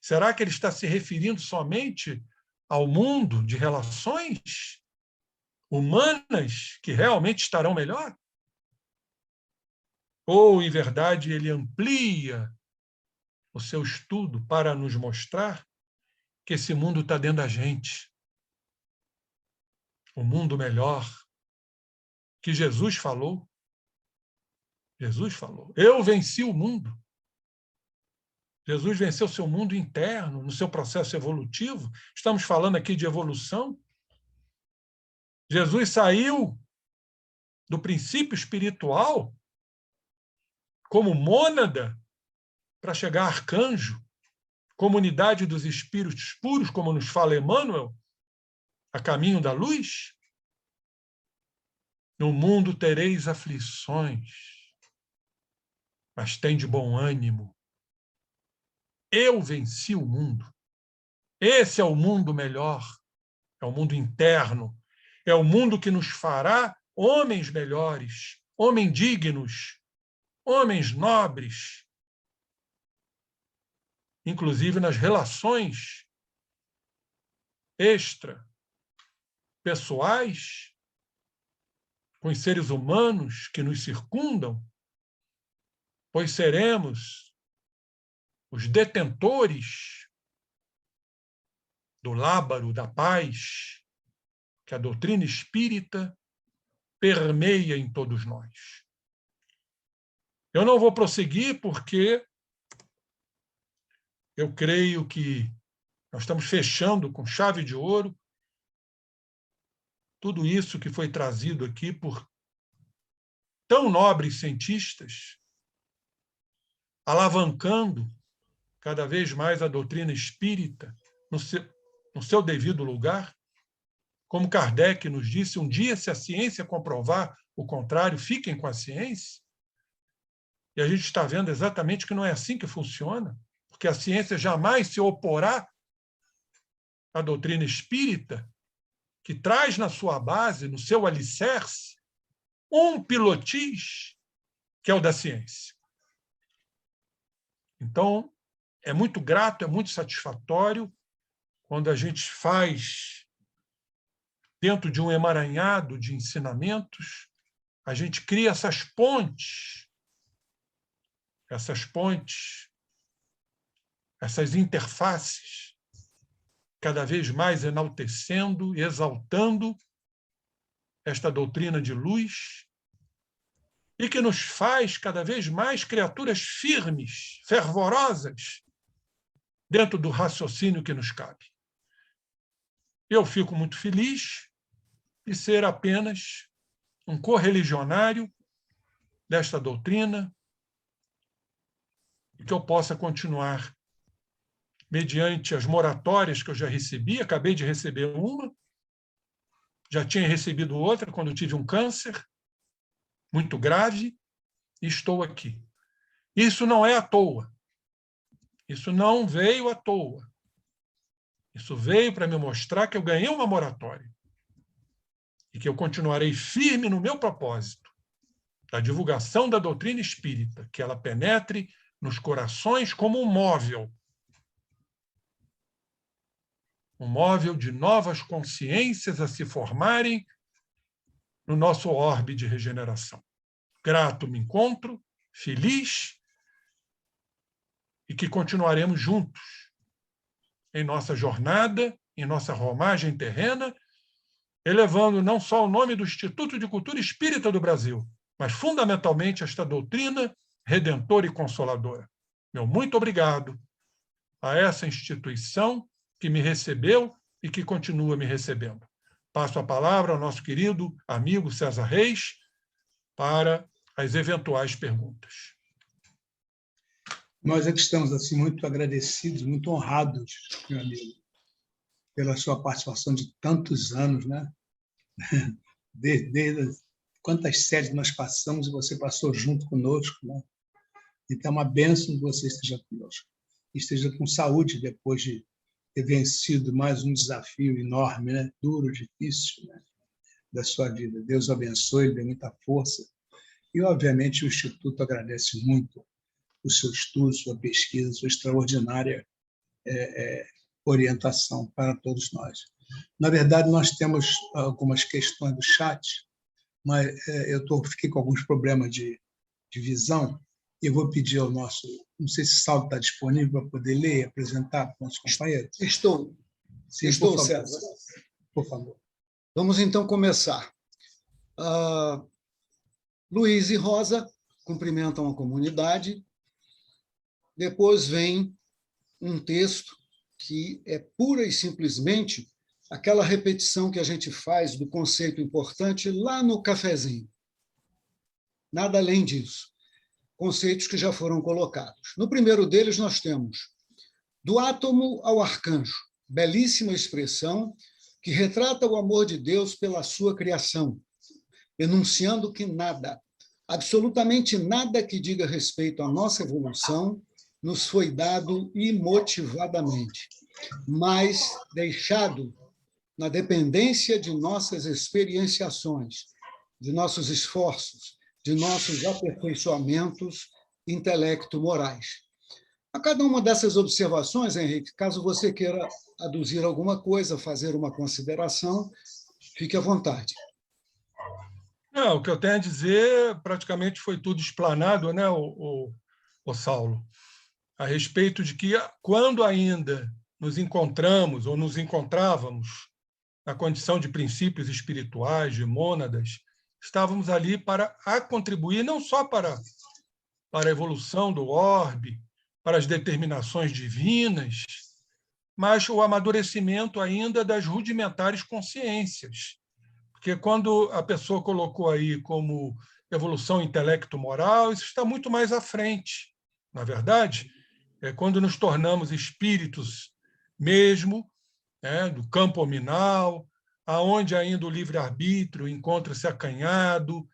Será que ele está se referindo somente ao mundo de relações humanas que realmente estarão melhor? Ou, em verdade, ele amplia o seu estudo para nos mostrar que esse mundo está dentro da gente? O mundo melhor que Jesus falou. Jesus falou: eu venci o mundo. Jesus venceu o seu mundo interno, no seu processo evolutivo. Estamos falando aqui de evolução. Jesus saiu do princípio espiritual como mônada para chegar a arcanjo, comunidade dos espíritos puros, como nos fala Emmanuel, a caminho da luz. No mundo tereis aflições, mas tem de bom ânimo. Eu venci o mundo. Esse é o mundo melhor, é o mundo interno, é o mundo que nos fará homens melhores, homens dignos, homens nobres, inclusive nas relações extrapessoais com os seres humanos que nos circundam, pois seremos os detentores do lábaro da paz que a doutrina espírita permeia em todos nós. Eu não vou prosseguir porque eu creio que nós estamos fechando com chave de ouro tudo isso que foi trazido aqui por tão nobres cientistas, alavancando cada vez mais a doutrina espírita no seu devido lugar. Como Kardec nos disse, um dia, se a ciência comprovar o contrário, fiquem com a ciência. E a gente está vendo exatamente que não é assim que funciona, porque a ciência jamais se oporá à doutrina espírita, que traz na sua base, no seu alicerce, um pilotis, que é o da ciência. Então, é muito grato, é muito satisfatório quando a gente faz dentro de um emaranhado de ensinamentos, a gente cria essas pontes, essas interfaces, cada vez mais enaltecendo e exaltando esta doutrina de luz, e que nos faz cada vez mais criaturas firmes, fervorosas, dentro do raciocínio que nos cabe. Eu fico muito feliz de ser apenas um correligionário desta doutrina e que eu possa continuar mediante as moratórias que eu já recebi, acabei de receber uma, já tinha recebido outra quando tive um câncer muito grave e estou aqui. Isso não é à toa. Isso não veio à toa. Isso veio para me mostrar que eu ganhei uma moratória e que eu continuarei firme no meu propósito da divulgação da doutrina espírita, que ela penetre nos corações como um móvel de novas consciências a se formarem no nosso orbe de regeneração. Grato me encontro, feliz, e que continuaremos juntos em nossa jornada, em nossa romagem terrena, elevando não só o nome do Instituto de Cultura Espírita do Brasil, mas fundamentalmente esta doutrina redentora e consoladora. Meu muito obrigado a essa instituição que me recebeu e que continua me recebendo. Passo a palavra ao nosso querido amigo César Reis para as eventuais perguntas. Nós é que estamos assim, muito agradecidos, muito honrados, meu amigo, pela sua participação de tantos anos, né? Desde quantas séries nós passamos e você passou junto conosco, né? Então, é uma bênção que você esteja conosco. Esteja com saúde depois de ter vencido mais um desafio enorme, né? Duro, difícil, né? Da sua vida. Deus o abençoe, lhe dê muita força. E, obviamente, o Instituto agradece muito o seu estudo, sua pesquisa, sua extraordinária orientação para todos nós. Na verdade, nós temos algumas questões do chat, mas fiquei com alguns problemas de visão, e eu vou pedir ao nosso... Não sei se o Saulo está disponível para poder ler e apresentar para os nossos companheiros. Estou. Sim, Estou, por favor. César. Por favor. Vamos, então, começar. Luiz e Rosa cumprimentam a comunidade. Depois vem um texto que é pura e simplesmente aquela repetição que a gente faz do conceito importante lá no cafezinho. Nada além disso. Conceitos que já foram colocados. No primeiro deles, nós temos do átomo ao arcanjo, belíssima expressão que retrata o amor de Deus pela sua criação, enunciando que nada, absolutamente nada que diga respeito à nossa evolução, nos foi dado imotivadamente, mas deixado na dependência de nossas experienciações, de nossos esforços, de nossos aperfeiçoamentos intelecto-morais. A cada uma dessas observações, Henrique, caso você queira aduzir alguma coisa, fazer uma consideração, fique à vontade. Não, o que eu tenho a dizer praticamente foi tudo explanado, né, o Saulo, a respeito de que, quando ainda nos encontramos ou nos encontrávamos na condição de princípios espirituais, de mônadas, estávamos ali para contribuir não só para a evolução do orbe, para as determinações divinas, mas o amadurecimento ainda das rudimentares consciências. Porque quando a pessoa colocou aí como evolução intelecto-moral, isso está muito mais à frente. Na verdade, é quando nos tornamos espíritos mesmo, do campo hominal, aonde ainda o livre-arbítrio encontra-se acanhado,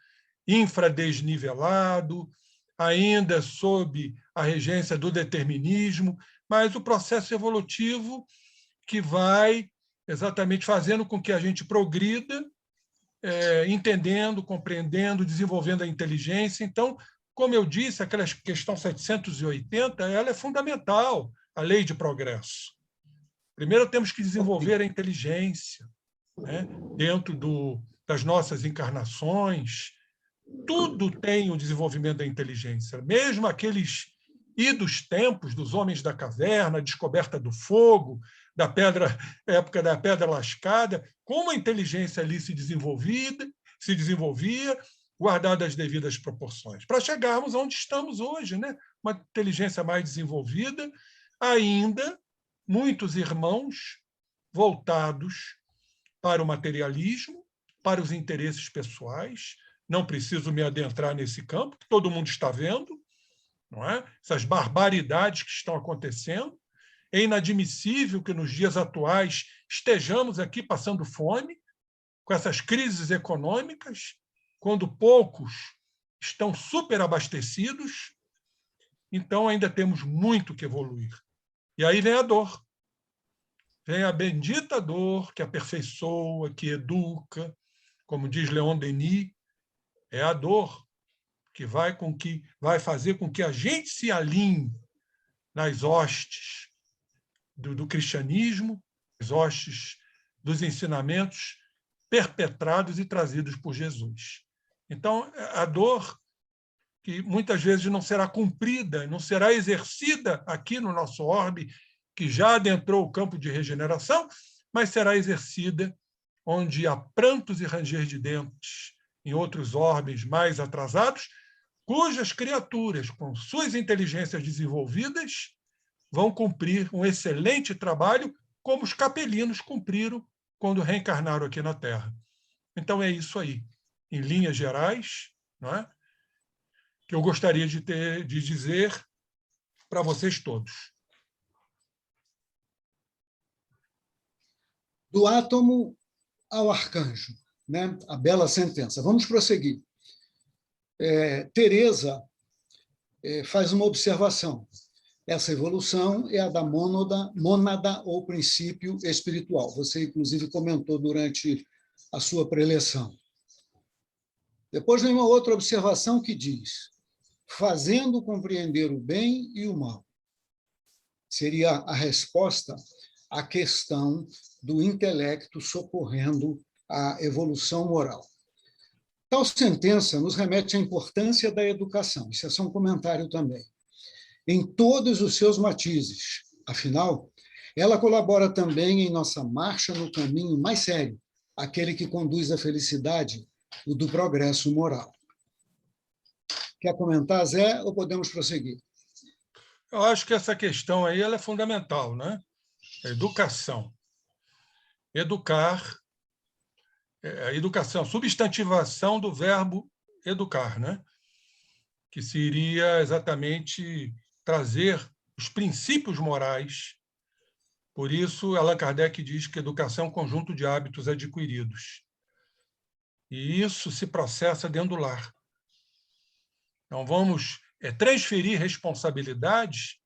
infradesnivelado, ainda sob a regência do determinismo, mas o processo evolutivo que vai exatamente fazendo com que a gente progrida, entendendo, compreendendo, desenvolvendo a inteligência. Então, como eu disse, aquela questão 780, ela é fundamental, a lei de progresso. Primeiro, temos que desenvolver a inteligência, né? Dentro das nossas encarnações. Tudo tem o desenvolvimento da inteligência. Mesmo aqueles idos tempos dos homens da caverna, a descoberta do fogo, da pedra, época da pedra lascada, como a inteligência ali se desenvolvia, guardada as devidas proporções, para chegarmos onde estamos hoje, né? Uma inteligência mais desenvolvida, ainda muitos irmãos voltados para o materialismo, para os interesses pessoais. Não preciso me adentrar nesse campo, que todo mundo está vendo, não é? Essas barbaridades que estão acontecendo. É inadmissível que nos dias atuais estejamos aqui passando fome, com essas crises econômicas, quando poucos estão superabastecidos. Então, ainda temos muito que evoluir. E aí vem a dor. Vem a bendita dor que aperfeiçoa, que educa, como diz Leon Denis, é a dor que vai fazer com que a gente se alinhe nas hostes do cristianismo, nas hostes dos ensinamentos perpetrados e trazidos por Jesus. Então, a dor que muitas vezes não será cumprida, não será exercida aqui no nosso orbe, que já adentrou o campo de regeneração, mas será exercida onde há prantos e ranger de dentes em outros orbes mais atrasados, cujas criaturas, com suas inteligências desenvolvidas, vão cumprir um excelente trabalho, como os capelinos cumpriram quando reencarnaram aqui na Terra. Então, é isso aí, em linhas gerais, não é? Que eu gostaria de dizer para vocês todos. Do átomo ao arcanjo, né? A bela sentença. Vamos prosseguir. Teresa faz uma observação. Essa evolução é a da mônada ou princípio espiritual. Você, inclusive, comentou durante a sua preleção. Depois vem uma outra observação que diz: fazendo compreender o bem e o mal. Seria a resposta à questão do intelecto socorrendo a evolução moral. Tal sentença nos remete à importância da educação. Isso é só um comentário também. Em todos os seus matizes. Afinal, ela colabora também em nossa marcha no caminho mais sério, aquele que conduz à felicidade, o do progresso moral. Quer comentar, Zé, ou podemos prosseguir? Eu acho que essa questão aí ela é fundamental, né? A educação. Educar, a educação, substantivação do verbo educar, né? Que seria exatamente trazer os princípios morais. Por isso, Allan Kardec diz que educação é um conjunto de hábitos adquiridos. E isso se processa dentro do lar. Então, vamos transferir responsabilidades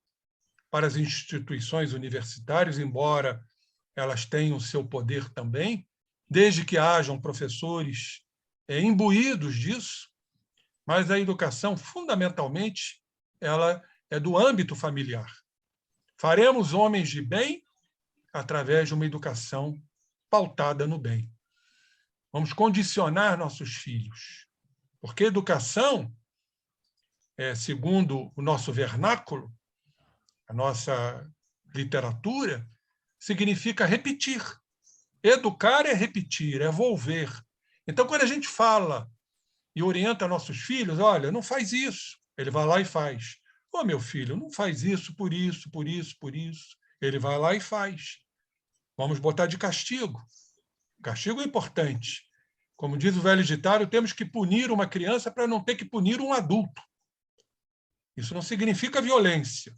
para as instituições universitárias, embora elas tenham o seu poder também, desde que hajam professores imbuídos disso, mas a educação, fundamentalmente, ela é do âmbito familiar. Faremos homens de bem através de uma educação pautada no bem. Vamos condicionar nossos filhos, porque educação, segundo o nosso vernáculo, a nossa literatura, significa repetir. Educar é repetir, é volver. Então, quando a gente fala e orienta nossos filhos, olha, não faz isso, ele vai lá e faz. Ô, meu filho, não faz isso por isso, por isso, por isso. Ele vai lá e faz. Vamos botar de castigo. Castigo é importante. Como diz o velho ditado, temos que punir uma criança para não ter que punir um adulto. Isso não significa violência.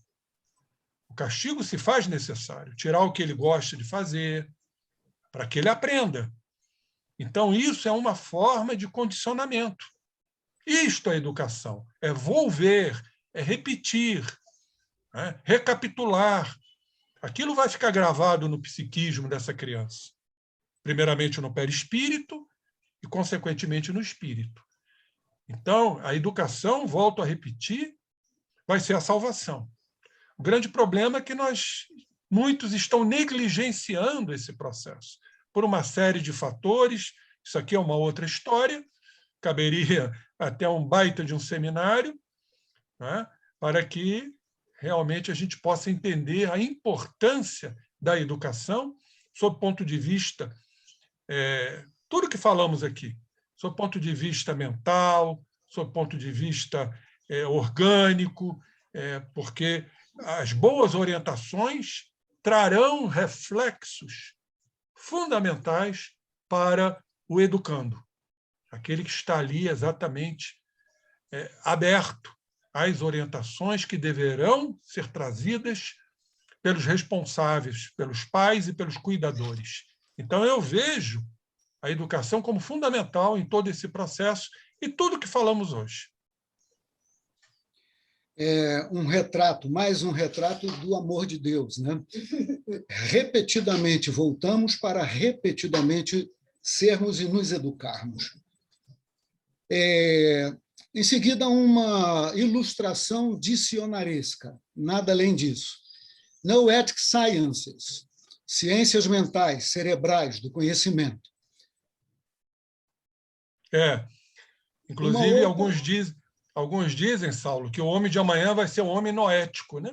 O castigo se faz necessário, tirar o que ele gosta de fazer, para que ele aprenda. Então, isso é uma forma de condicionamento. Isto é educação, é volver, é repetir, né? Recapitular. Aquilo vai ficar gravado no psiquismo dessa criança. Primeiramente no perispírito e, consequentemente, no espírito. Então, a educação, volto a repetir, vai ser a salvação. O grande problema é que nós muitos estão negligenciando esse processo por uma série de fatores. Isso aqui é uma outra história, caberia até um baita de um seminário, né, para que realmente a gente possa entender a importância da educação sob o ponto de vista, tudo que falamos aqui, sob o ponto de vista mental, sob o ponto de vista orgânico, porque as boas orientações trarão reflexos fundamentais para o educando, aquele que está ali exatamente aberto às orientações que deverão ser trazidas pelos responsáveis, pelos pais e pelos cuidadores. Então, eu vejo a educação como fundamental em todo esse processo e tudo que falamos hoje. Um retrato, mais um retrato do amor de Deus, né? Repetidamente voltamos para repetidamente sermos e nos educarmos. Em seguida, uma ilustração dicionaresca, nada além disso. Noetic Sciences, ciências mentais, cerebrais, do conhecimento. Inclusive, alguns dizem, Saulo, que o homem de amanhã vai ser o homem noético, né?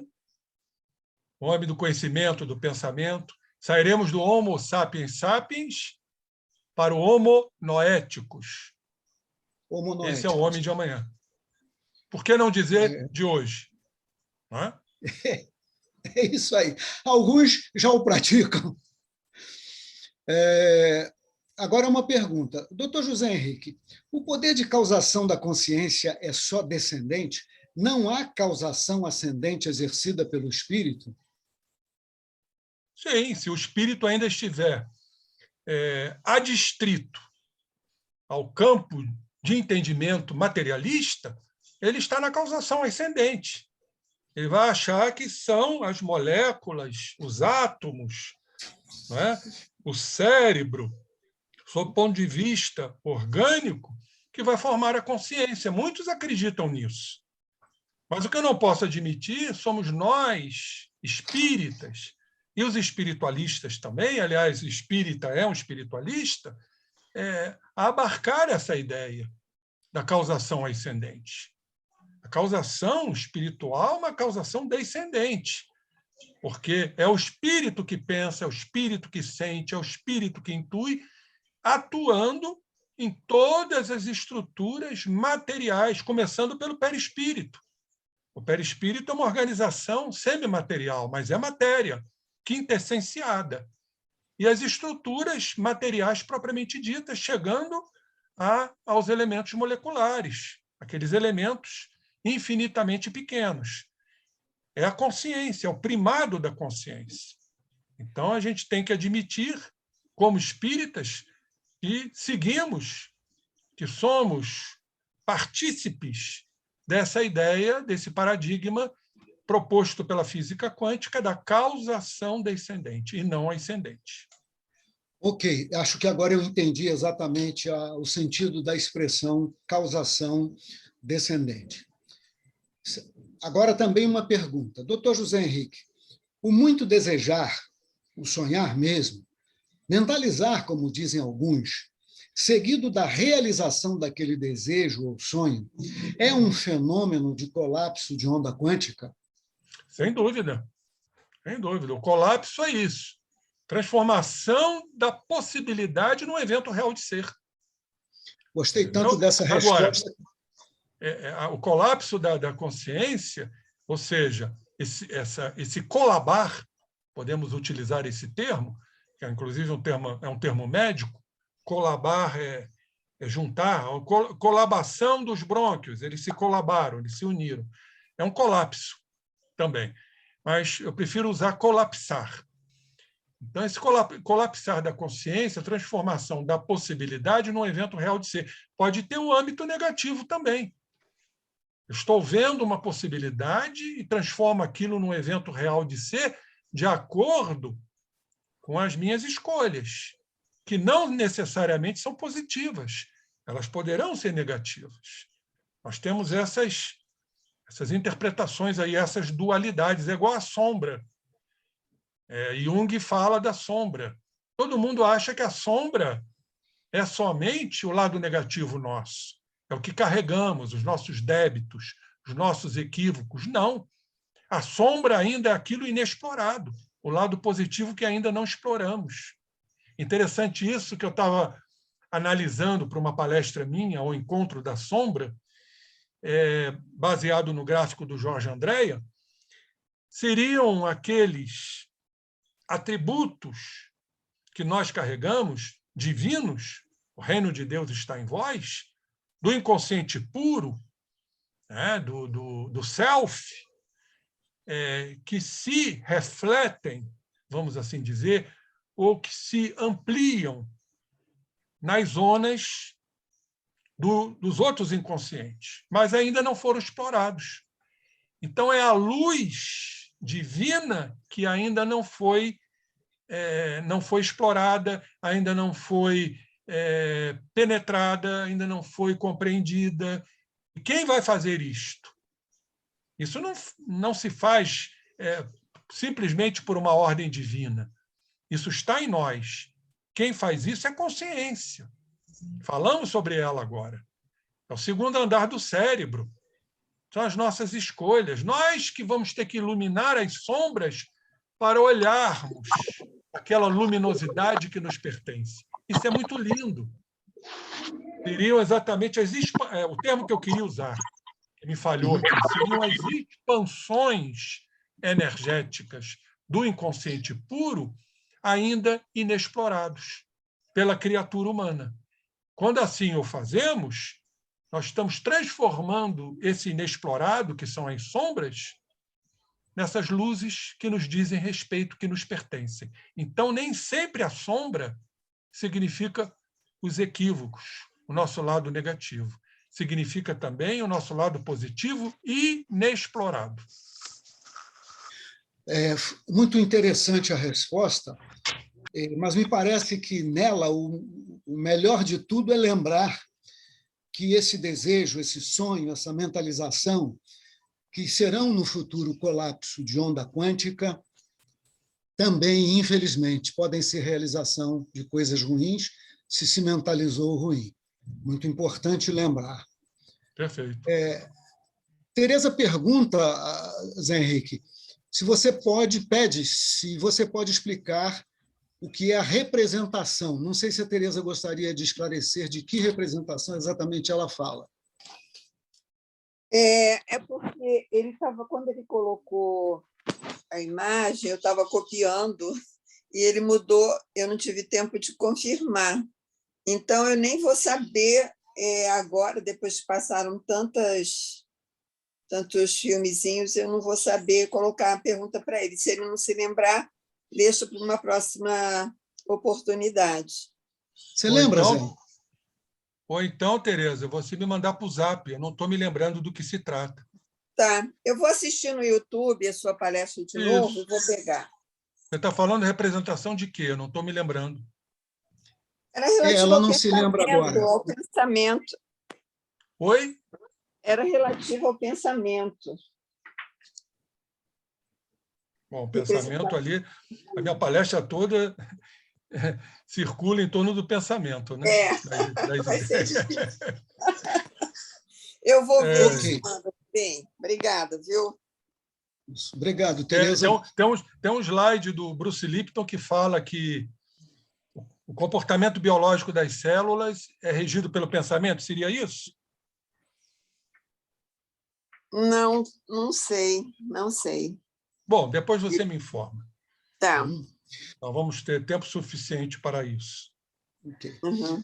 O homem do conhecimento, do pensamento. Sairemos do Homo sapiens sapiens para o Homo noéticos. Esse é o homem de amanhã. Por que não dizer de hoje? Não é? É isso aí. Alguns já o praticam. Agora, uma pergunta. Doutor José Henrique, o poder de causação da consciência é só descendente? Não há causação ascendente exercida pelo espírito? Sim, se o espírito ainda estiver adstrito ao campo de entendimento materialista, ele está na causação ascendente. Ele vai achar que são as moléculas, os átomos, não é? O cérebro, sob o ponto de vista orgânico, que vai formar a consciência. Muitos acreditam nisso. Mas o que eu não posso admitir somos nós, espíritas, e os espiritualistas também, aliás, o espírita é um espiritualista, a abarcar essa ideia da causação ascendente. A causação espiritual é uma causação descendente, porque é o espírito que pensa, é o espírito que sente, é o espírito que intui, atuando em todas as estruturas materiais, começando pelo perispírito. O perispírito é uma organização semimaterial, mas é matéria, quintessenciada. E as estruturas materiais propriamente ditas, chegando aos elementos moleculares, aqueles elementos infinitamente pequenos. É a consciência, é o primado da consciência. Então, a gente tem que admitir, como espíritas, que seguimos, que somos partícipes dessa ideia, desse paradigma proposto pela física quântica da causação descendente e não ascendente. Ok, acho que agora eu entendi exatamente o sentido da expressão causação descendente. Agora também uma pergunta. Doutor José Henrique, o muito desejar, o sonhar mesmo, mentalizar, como dizem alguns, seguido da realização daquele desejo ou sonho, é um fenômeno de colapso de onda quântica? Sem dúvida. Sem dúvida. O colapso é isso. Transformação da possibilidade num evento real de ser. Gostei tanto dessa resposta. Agora, o colapso da consciência, ou seja, esse colabar, podemos utilizar esse termo, que é, inclusive, um termo médico. Colabar é juntar, a colabação dos brônquios, eles se colabaram, eles se uniram. É um colapso também, mas eu prefiro usar colapsar. Então, esse colapsar da consciência, a transformação da possibilidade num evento real de ser, pode ter um âmbito negativo também. Eu estou vendo uma possibilidade e transformo aquilo num evento real de ser de acordo com as minhas escolhas, que não necessariamente são positivas. Elas poderão ser negativas. Nós temos essas interpretações aí, essas dualidades. É igual a sombra. Jung fala da sombra. Todo mundo acha que a sombra é somente o lado negativo nosso. É o que carregamos, os nossos débitos, os nossos equívocos. Não. A sombra ainda é aquilo inexplorado, o lado positivo que ainda não exploramos. Interessante isso que eu estava analisando para uma palestra minha, o Encontro da Sombra, baseado no gráfico do Jorge Andréa, seriam aqueles atributos que nós carregamos, divinos, o reino de Deus está em vós, do inconsciente puro, né, do self, que se refletem, vamos assim dizer, ou que se ampliam nas zonas dos outros inconscientes, mas ainda não foram explorados. Então, é a luz divina que ainda não foi explorada, ainda não foi penetrada, ainda não foi compreendida. E quem vai fazer isto? Isso não se faz simplesmente por uma ordem divina. Isso está em nós. Quem faz isso é a consciência. Falamos sobre ela agora. É o segundo andar do cérebro. São as nossas escolhas. Nós que vamos ter que iluminar as sombras para olharmos aquela luminosidade que nos pertence. Isso é muito lindo. Seriam exatamente o termo que eu queria usar, que me falhou aqui, seriam as expansões energéticas do inconsciente puro ainda inexplorados pela criatura humana. Quando assim o fazemos, nós estamos transformando esse inexplorado, que são as sombras, nessas luzes que nos dizem respeito, que nos pertencem. Então, nem sempre a sombra significa os equívocos, o nosso lado negativo. Significa também o nosso lado positivo e inexplorado. É muito interessante a resposta, mas me parece que nela o melhor de tudo é lembrar que esse desejo, esse sonho, essa mentalização, que serão no futuro colapso de onda quântica, também, infelizmente, podem ser realização de coisas ruins, se mentalizou ruim. Muito importante lembrar. Perfeito. Tereza pergunta, Zé Henrique, se você pode explicar o que é a representação. Não sei se a Tereza gostaria de esclarecer de que representação exatamente ela fala. Porque quando ele colocou a imagem, eu estava copiando e ele mudou, eu não tive tempo de confirmar. Então, eu nem vou saber agora, depois que passaram tantos filmezinhos, eu não vou saber colocar a pergunta para ele. Se ele não se lembrar, deixo para uma próxima oportunidade. Você lembra, Zé? Ou então, Tereza, você me mandar para o Zap. Eu não estou me lembrando do que se trata. Tá. Eu vou assistir no YouTube a sua palestra de novo e vou pegar. Você está falando de representação de quê? Eu não estou me lembrando. Era relativo ela não se lembra agora. Ao pensamento. Oi? Era relativo ao pensamento. Bom, o pensamento ali, a minha palestra toda circula em torno do pensamento, né? Vai ser difícil. Eu vou ver isso. Bem, obrigada, viu? Obrigado, Tereza. Tem um slide do Bruce Lipton que fala que o comportamento biológico das células é regido pelo pensamento. Seria isso? Não sei. Bom, depois você me informa. Tá. Então, vamos ter tempo suficiente para isso. Okay. Uhum.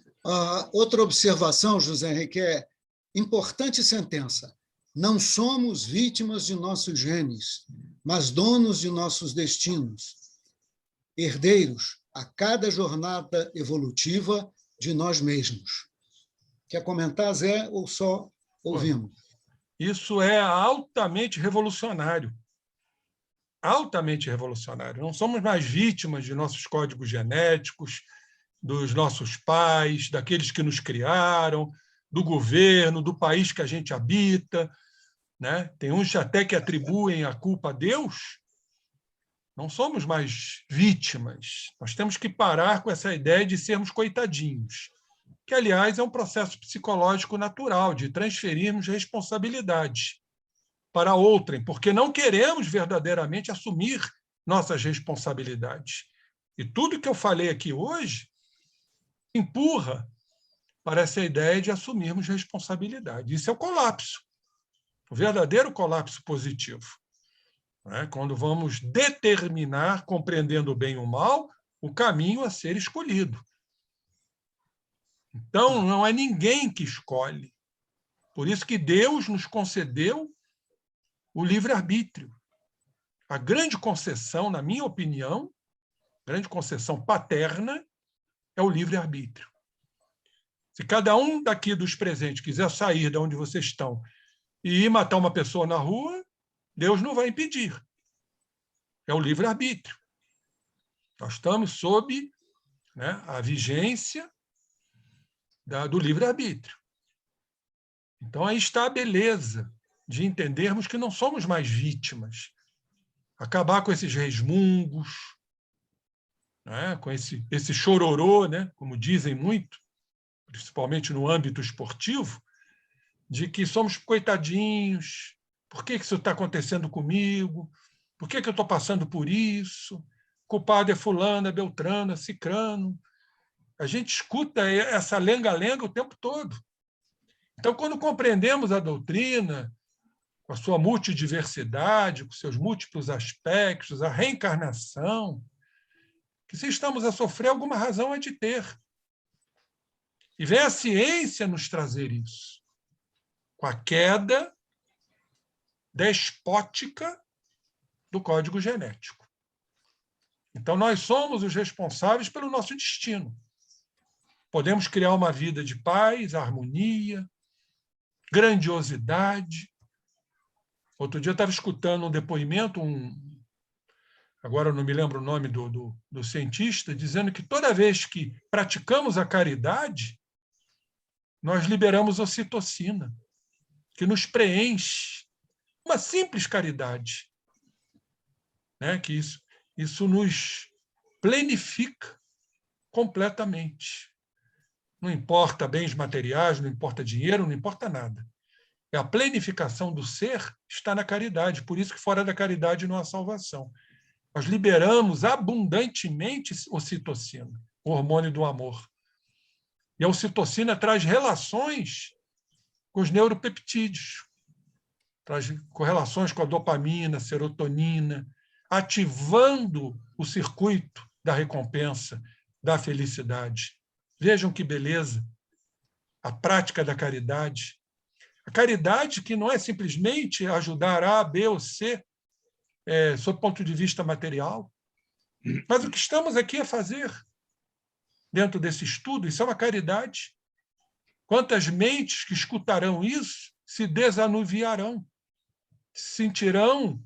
Outra observação, José Henrique, é importante sentença. Não somos vítimas de nossos genes, mas donos de nossos destinos, herdeiros a cada jornada evolutiva de nós mesmos. Quer comentar, Zé, ou só ouvimos? Isso é altamente revolucionário. Altamente revolucionário. Não somos mais vítimas de nossos códigos genéticos, dos nossos pais, daqueles que nos criaram, do governo, do país que a gente habita, né? Tem uns até que atribuem a culpa a Deus, Não somos mais vítimas. Nós temos que parar com essa ideia de sermos coitadinhos, que, aliás, é um processo psicológico natural de transferirmos responsabilidades para outrem, porque não queremos verdadeiramente assumir nossas responsabilidades. E tudo que eu falei aqui hoje empurra para essa ideia de assumirmos responsabilidade. Isso é o colapso, o verdadeiro colapso positivo. Quando vamos determinar, compreendendo o bem e o mal, o caminho a ser escolhido. Então, não é ninguém que escolhe. Por isso que Deus nos concedeu o livre-arbítrio. A grande concessão, na minha opinião, grande concessão paterna, é o livre-arbítrio. Se cada um daqui dos presentes quiser sair de onde vocês estão e ir matar uma pessoa na rua, Deus não vai impedir. É o livre-arbítrio. Nós estamos sob, a vigência do livre-arbítrio. Então, aí está a beleza de entendermos que não somos mais vítimas. Acabar com esses resmungos, com esse chororô, como dizem muito, principalmente no âmbito esportivo, de que somos coitadinhos, por que isso está acontecendo comigo, por que eu estou passando por isso, culpado é fulano, é beltrano, é cicrano. A gente escuta essa lenga-lenga o tempo todo. Então, quando compreendemos a doutrina, com a sua multidiversidade, com seus múltiplos aspectos, a reencarnação, que se estamos a sofrer, alguma razão é de ter. E vem a ciência nos trazer isso, com a queda despótica do código genético. Então, nós somos os responsáveis pelo nosso destino. Podemos criar uma vida de paz, harmonia, grandiosidade. Outro dia eu estava escutando um depoimento, agora eu não me lembro o nome do cientista, dizendo que toda vez que praticamos a caridade, nós liberamos ocitocina, que nos preenche. Uma simples caridade. Que isso nos plenifica completamente. Não importa bens materiais, não importa dinheiro, não importa nada. A plenificação do ser está na caridade, por isso que fora da caridade não há salvação. Nós liberamos abundantemente ocitocina, o hormônio do amor. E a ocitocina traz relações com os neuropeptídeos, traz correlações com a dopamina, serotonina, ativando o circuito da recompensa, da felicidade. Vejam que beleza, a prática da caridade. A caridade que não é simplesmente ajudar A, B ou C, sob o ponto de vista material, mas o que estamos aqui a fazer dentro desse estudo, isso é uma caridade. Quantas mentes que escutarão isso se desanuviarão, se sentirão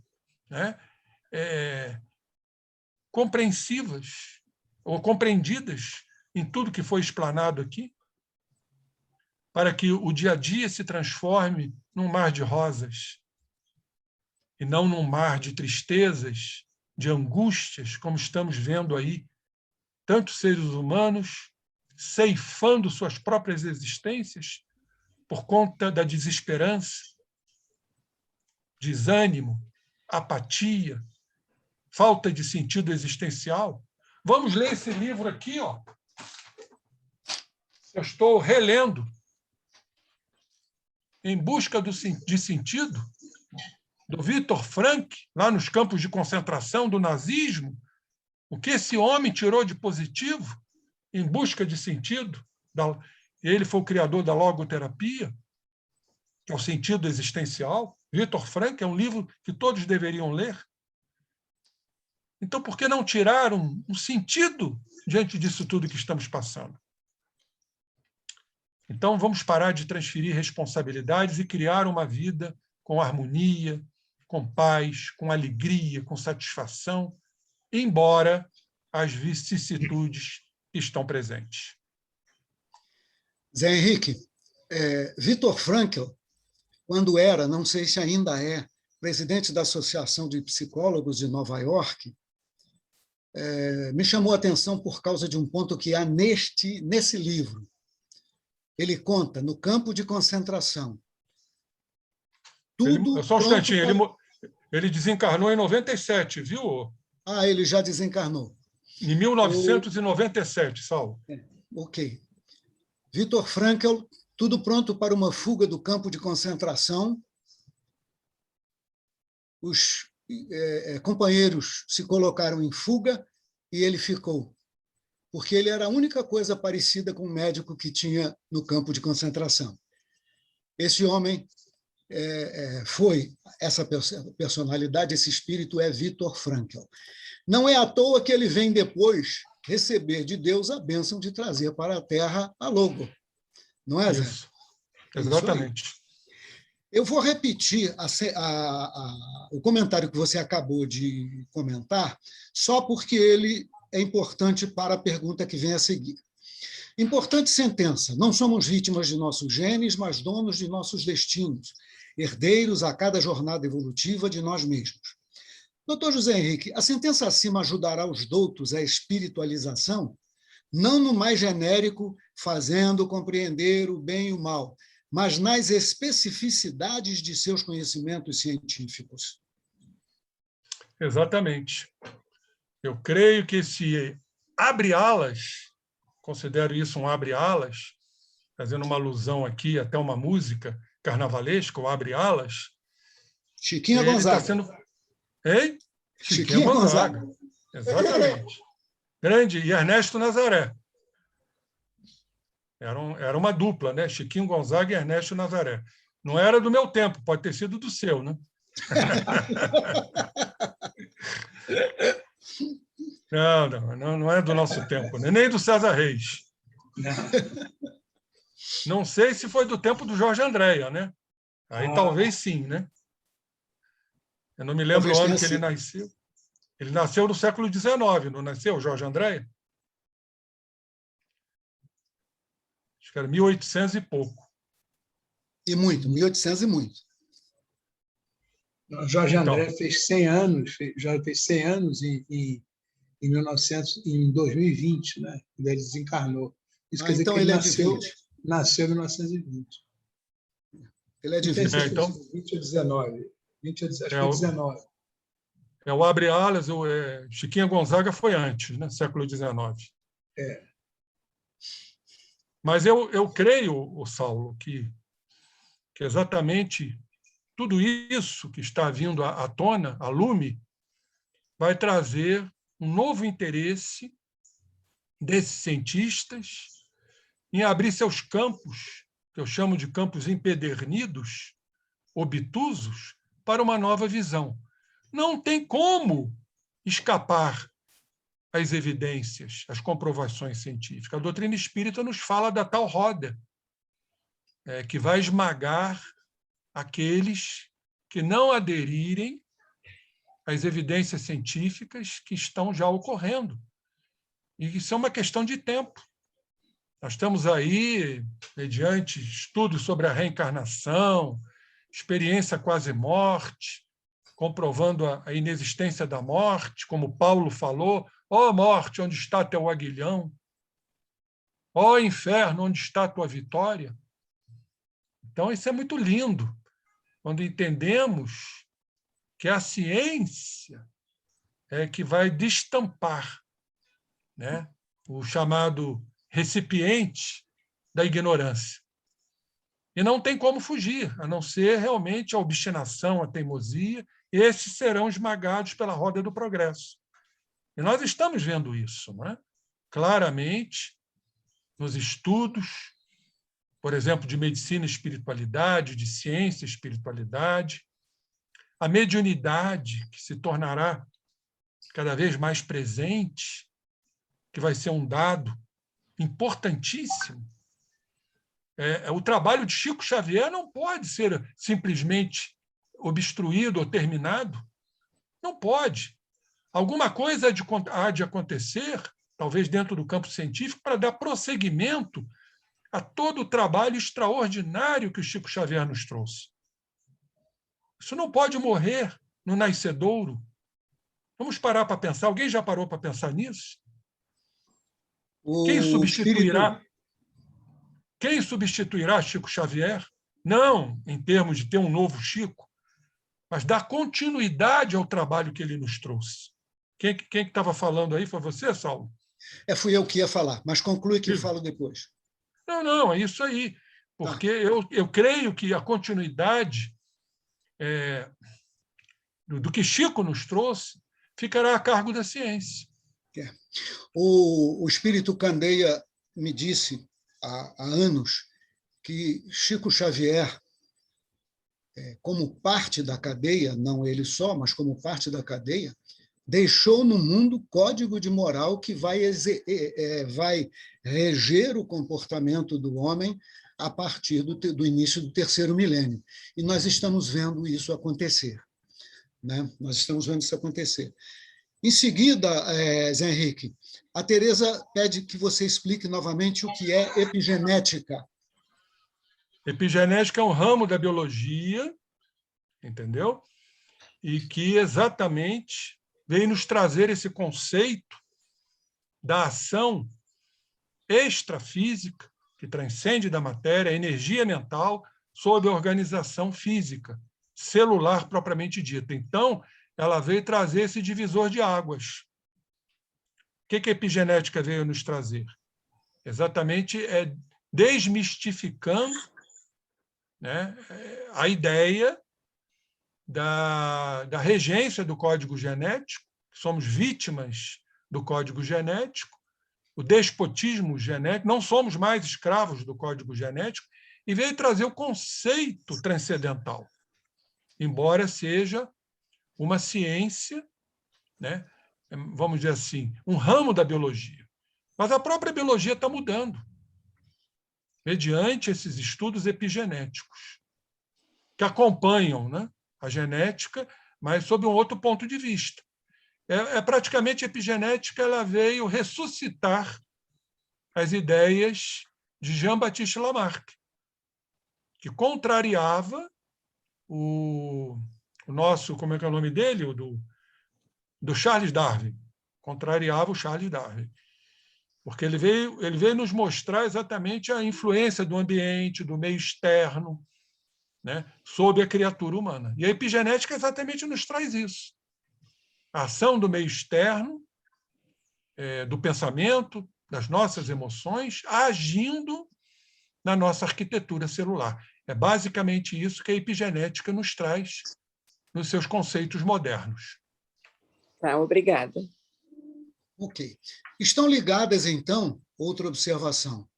compreensivas ou compreendidas em tudo que foi explanado aqui, para que o dia a dia se transforme num mar de rosas e não num mar de tristezas, de angústias, como estamos vendo aí, tantos seres humanos ceifando suas próprias existências por conta da desesperança, desânimo, apatia, falta de sentido existencial. Vamos ler esse livro aqui, ó. Eu estou relendo Em Busca de Sentido, do Viktor Frankl, lá nos campos de concentração do nazismo, o que esse homem tirou de positivo em busca de sentido. Ele foi o criador da logoterapia, que é o sentido existencial. Viktor Frankl é um livro que todos deveriam ler. Então, por que não tirar um sentido diante disso tudo que estamos passando? Então, vamos parar de transferir responsabilidades e criar uma vida com harmonia, com paz, com alegria, com satisfação, embora as vicissitudes estão presentes. Zé Henrique, Viktor Frankl, quando era, não sei se ainda é, presidente da Associação de Psicólogos de Nova York, me chamou a atenção por causa de um ponto que há nesse livro. Ele conta, no campo de concentração, tudo só um pronto instantinho, ele desencarnou em 97, viu? ele já desencarnou. Em 1997, Saulo. Ok. Viktor Frankl, tudo pronto para uma fuga do campo de concentração. Os companheiros se colocaram em fuga e ele ficou, porque ele era a única coisa parecida com o médico que tinha no campo de concentração. Esse homem foi, essa personalidade, esse espírito é Viktor Frankl. Não é à toa que ele vem depois receber de Deus a bênção de trazer para a Terra a Logo. Não é, Zé? Isso. Exatamente. Isso. Eu vou repetir o comentário que você acabou de comentar, só porque ele é importante para a pergunta que vem a seguir. Importante sentença: não somos vítimas de nossos genes, mas donos de nossos destinos, herdeiros a cada jornada evolutiva de nós mesmos. Dr. José Henrique, a sentença acima ajudará os doutos à espiritualização, não no mais genérico, fazendo compreender o bem e o mal, mas nas especificidades de seus conhecimentos científicos. Exatamente. Eu creio que esse abre-alas, considero isso um abre-alas, fazendo uma alusão aqui até uma música carnavalesca, o abre-alas. Chiquinha Gonzaga. Está sendo... Ei? Chiquinha Gonzaga. Exatamente. Grande. E Ernesto Nazaré. Era uma dupla, né? Chiquinho Gonzaga e Ernesto Nazaré. Não era do meu tempo, pode ter sido do seu, né? Não é do nosso tempo, né? Nem do César Reis. Não sei se foi do tempo do Jorge Andréa, né? Aí talvez sim, né? Eu não me lembro o ano que ele nasceu. Ele nasceu no século XIX, não nasceu, Jorge Andréa? Acho que era 1800 e pouco. E muito, 1800 e muito. Jorge André fez 100 anos, já fez 100 anos em 2020, né? Quando ele desencarnou. Isso quer dizer então que ele nasceu em 1920. Ele é de 20. Então, 20 a 19. 20 a, acho que foi 19. O abre-alas, Chiquinha Gonzaga foi antes, né? Século XIX. Mas eu creio, Saulo, que exatamente tudo isso que está vindo à tona, à lume, vai trazer um novo interesse desses cientistas em abrir seus campos, que eu chamo de campos empedernidos, obtusos, para uma nova visão. Não tem como escapar às evidências, às comprovações científicas. A doutrina espírita nos fala da tal roda, que vai esmagar aqueles que não aderirem às evidências científicas que estão já ocorrendo. E isso é uma questão de tempo. Nós estamos aí, mediante estudos sobre a reencarnação, experiência quase morte, comprovando a inexistência da morte, como Paulo falou: ó morte, onde está teu aguilhão? Ó inferno, onde está tua vitória? Então, isso é muito lindo, quando entendemos que a ciência é que vai destampar, né, o chamado recipiente da ignorância. E não tem como fugir, a não ser realmente a obstinação, a teimosia. Esses serão esmagados pela roda do progresso. E nós estamos vendo isso, não é? Claramente, nos estudos, por exemplo, de medicina e espiritualidade, de ciência e espiritualidade, a mediunidade, que se tornará cada vez mais presente, que vai ser um dado importantíssimo. O trabalho de Chico Xavier não pode ser simplesmente obstruído ou terminado. Não pode. Alguma coisa há de acontecer, talvez dentro do campo científico, para dar prosseguimento a todo o trabalho extraordinário que o Chico Xavier nos trouxe. Isso não pode morrer no nascedouro. Vamos parar para pensar. Alguém já parou para pensar nisso? O Quem espírito, substituirá Chico Xavier? Não em termos de ter um novo Chico, mas dar continuidade ao trabalho que ele nos trouxe. Quem estava falando aí? Foi você, Saulo? fui eu que ia falar, mas conclui que eu falo depois. Não, é isso aí. Porque eu creio que a continuidade do que Chico nos trouxe ficará a cargo da ciência. O espírito Candeia me disse há anos que Chico Xavier, como parte da cadeia, não ele só, mas como parte da cadeia, deixou no mundo código de moral que vai reger o comportamento do homem a partir do início do terceiro milênio. E nós estamos vendo isso acontecer. Né? Nós estamos vendo isso acontecer. Em seguida, Zé Henrique, a Tereza pede que você explique novamente o que é epigenética. Epigenética é um ramo da biologia, entendeu? E que exatamente veio nos trazer esse conceito da ação extrafísica, que transcende da matéria, a energia mental, sob a organização física, celular propriamente dita. Então, ela veio trazer esse divisor de águas. O que a epigenética veio nos trazer? Exatamente desmistificando, né, a ideia da regência do código genético, somos vítimas do código genético, o despotismo genético, não somos mais escravos do código genético, e veio trazer o conceito transcendental, embora seja uma ciência, né, vamos dizer assim, um ramo da biologia. Mas a própria biologia está mudando, mediante esses estudos epigenéticos, que acompanham, né, a genética, mas sob um outro ponto de vista. Praticamente a epigenética ela veio ressuscitar as ideias de Jean-Baptiste Lamarck, que contrariava o nosso, como é que é o nome dele? Do Charles Darwin. Contrariava o Charles Darwin. Porque ele veio nos mostrar exatamente a influência do ambiente, do meio externo, né, sobre a criatura humana. E a epigenética exatamente nos traz isso. A ação do meio externo, do pensamento, das nossas emoções, agindo na nossa arquitetura celular. É basicamente isso que a epigenética nos traz nos seus conceitos modernos. Tá, obrigada. Ok. Estão ligadas, então, outra observação,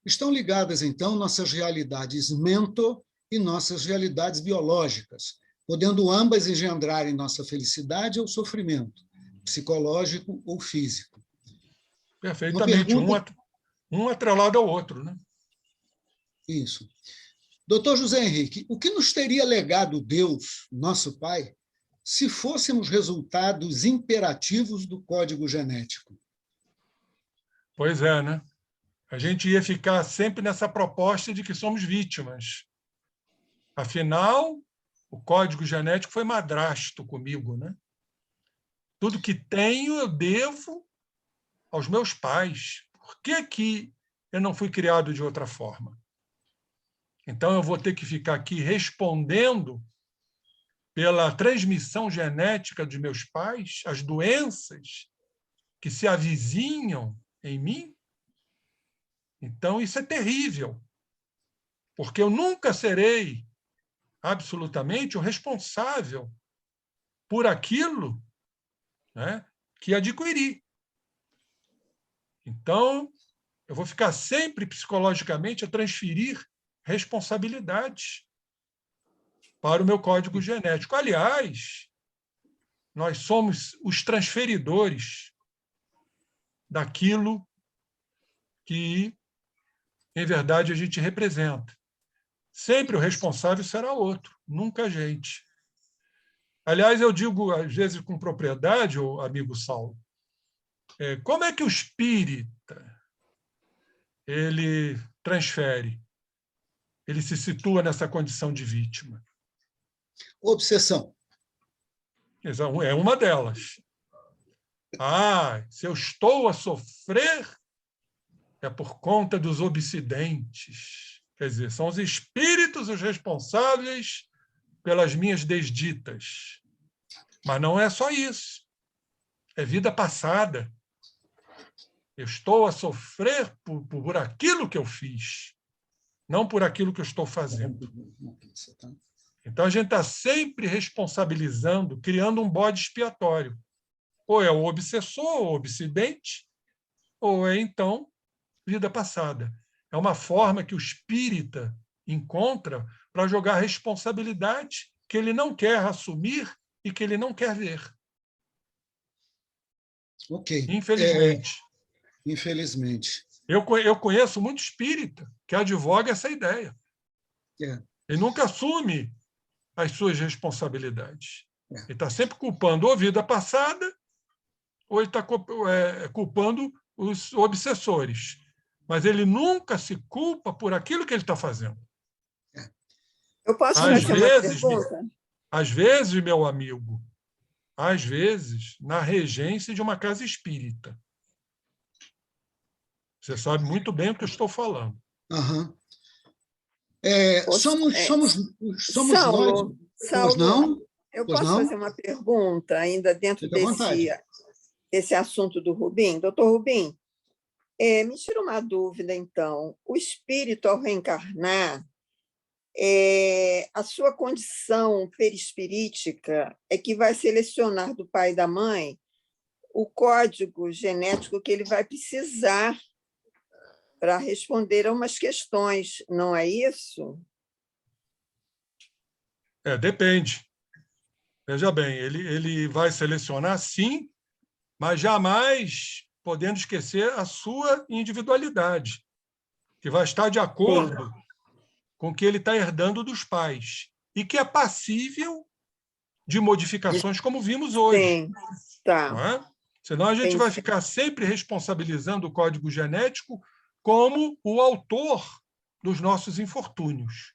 estão ligadas, então, nossas realidades mento e nossas realidades biológicas, podendo ambas engendrarem nossa felicidade ou sofrimento, psicológico ou físico. Perfeitamente, um atrelado ao outro, né? Isso. Doutor José Henrique, o que nos teria legado Deus, nosso Pai, se fôssemos resultados imperativos do código genético? Pois é, né? A gente ia ficar sempre nessa proposta de que somos vítimas. Afinal, o código genético foi madrasto comigo, né? Tudo que tenho eu devo aos meus pais. Por que eu não fui criado de outra forma? Então, eu vou ter que ficar aqui respondendo pela transmissão genética dos meus pais, as doenças que se avizinham em mim? Então, isso é terrível, porque eu nunca serei absolutamente o responsável por aquilo, né, que adquiri. Então, eu vou ficar sempre psicologicamente a transferir responsabilidades para o meu código genético. Aliás, nós somos os transferidores daquilo que, em verdade, a gente representa. Sempre o responsável será outro, nunca a gente. Aliás, eu digo, às vezes, com propriedade, amigo Saulo, como é que o espírita ele transfere? Ele se situa nessa condição de vítima. Obsessão. É uma delas. Se eu estou a sofrer, é por conta dos obsidentes. Quer dizer, são os espíritos os responsáveis pelas minhas desditas. Mas não é só isso. É vida passada. Eu estou a sofrer por aquilo que eu fiz, não por aquilo que eu estou fazendo. Então, a gente está sempre responsabilizando, criando um bode expiatório. Ou é o obsessor, ou o obsidente, ou é, então, vida passada. É uma forma que o espírita encontra para jogar responsabilidade que ele não quer assumir e que ele não quer ver. Ok. Infelizmente. Infelizmente. Eu conheço muito espírita que advoga essa ideia. Ele nunca assume as suas responsabilidades. Ele está sempre culpando ou a vida passada, ou ele está culpando os obsessores. Mas ele nunca se culpa por aquilo que ele está fazendo. Eu posso fazer uma pergunta? Às vezes, meu amigo, às vezes, na regência de uma casa espírita. Você sabe muito bem o que eu estou falando. Uhum. Somos Saulo, nós. Pois não? Eu posso fazer uma pergunta ainda dentro desse assunto do Rubim? Doutor Rubim, me tira uma dúvida, então. O espírito, ao reencarnar, a sua condição perispirítica é que vai selecionar do pai e da mãe o código genético que ele vai precisar para responder a umas questões, não é isso? Depende. Veja bem, ele vai selecionar, sim, mas jamais podendo esquecer a sua individualidade, que vai estar de acordo com o que ele está herdando dos pais, e que é passível de modificações, como vimos hoje. Sim, tá. Não é? Senão a gente vai ficar sempre responsabilizando o código genético como o autor dos nossos infortúnios.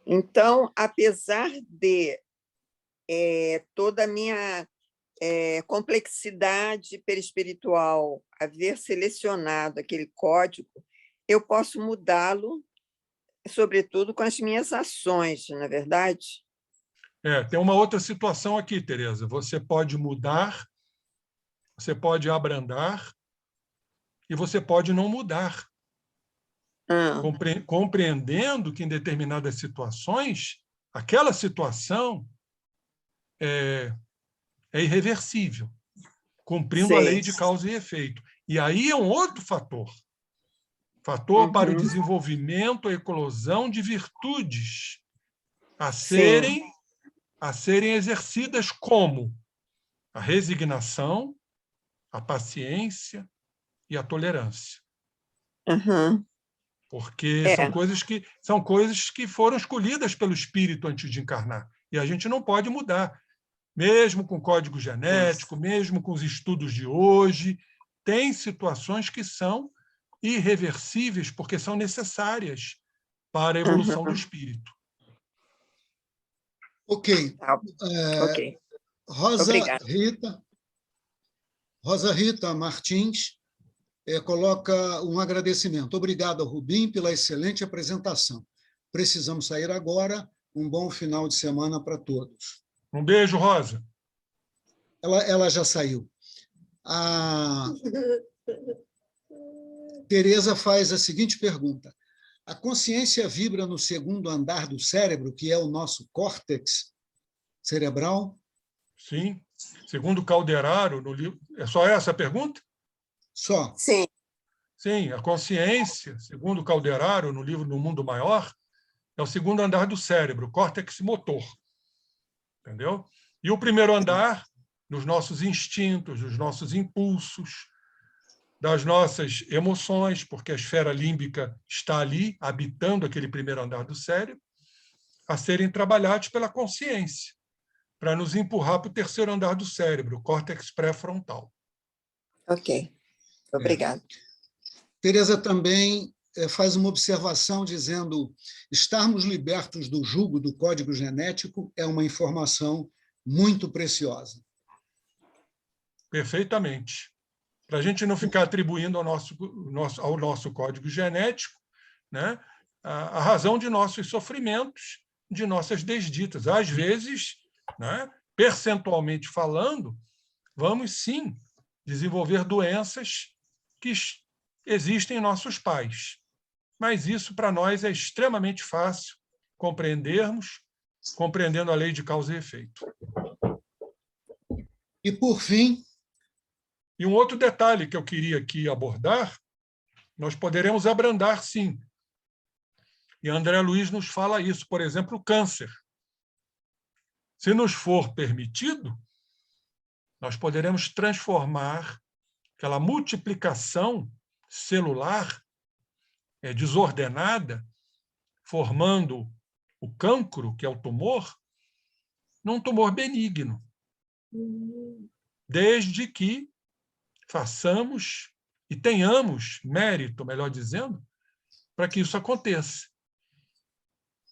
Então, apesar de toda a minha complexidade perispiritual haver selecionado aquele código, eu posso mudá-lo, sobretudo com as minhas ações, não é verdade? Tem uma outra situação aqui, Tereza. Você pode mudar, você pode abrandar e você pode não mudar. Compreendendo que, em determinadas situações, aquela situação é irreversível, cumprindo a lei de causa e efeito. E aí é um outro fator. Fator para o desenvolvimento, a eclosão de virtudes a serem exercidas, como a resignação, a paciência e a tolerância. Porque são coisas que foram escolhidas pelo espírito antes de encarnar. E a gente não pode mudar. Mesmo com o código genético, mesmo com os estudos de hoje, tem situações que são irreversíveis, porque são necessárias para a evolução do espírito. Ok. Rosa Rita Martins coloca um agradecimento. Obrigado ao Rubim pela excelente apresentação. Precisamos sair agora. Um bom final de semana para todos. Um beijo, Rosa. Ela já saiu. A Tereza faz a seguinte pergunta. A consciência vibra no segundo andar do cérebro, que é o nosso córtex cerebral? Sim. Segundo Calderaro, no livro... É só essa a pergunta? Só. Sim. Sim, a consciência, segundo Calderaro, no livro No Mundo Maior, é o segundo andar do cérebro, córtex motor. Entendeu? E o primeiro andar, nos nossos instintos, nos nossos impulsos, das nossas emoções, porque a esfera límbica está ali, habitando aquele primeiro andar do cérebro, a serem trabalhados pela consciência, para nos empurrar para o terceiro andar do cérebro, o córtex pré-frontal. Ok. Obrigada. Tereza também faz uma observação dizendo: estarmos libertos do jugo do código genético é uma informação muito preciosa. Perfeitamente. Para a gente não ficar atribuindo ao nosso código genético, né, a razão de nossos sofrimentos, de nossas desditas. Às vezes, né, percentualmente falando, vamos sim desenvolver doenças que existem em nossos pais. Mas isso, para nós, é extremamente fácil compreendermos, compreendendo a lei de causa e efeito. E, por fim... E um outro detalhe que eu queria aqui abordar, nós poderemos abrandar, sim. E André Luiz nos fala isso, por exemplo, o câncer. Se nos for permitido, nós poderemos transformar aquela multiplicação celular desordenada, formando o cancro, que é o tumor, num tumor benigno. Desde que façamos e tenhamos mérito, melhor dizendo, para que isso aconteça.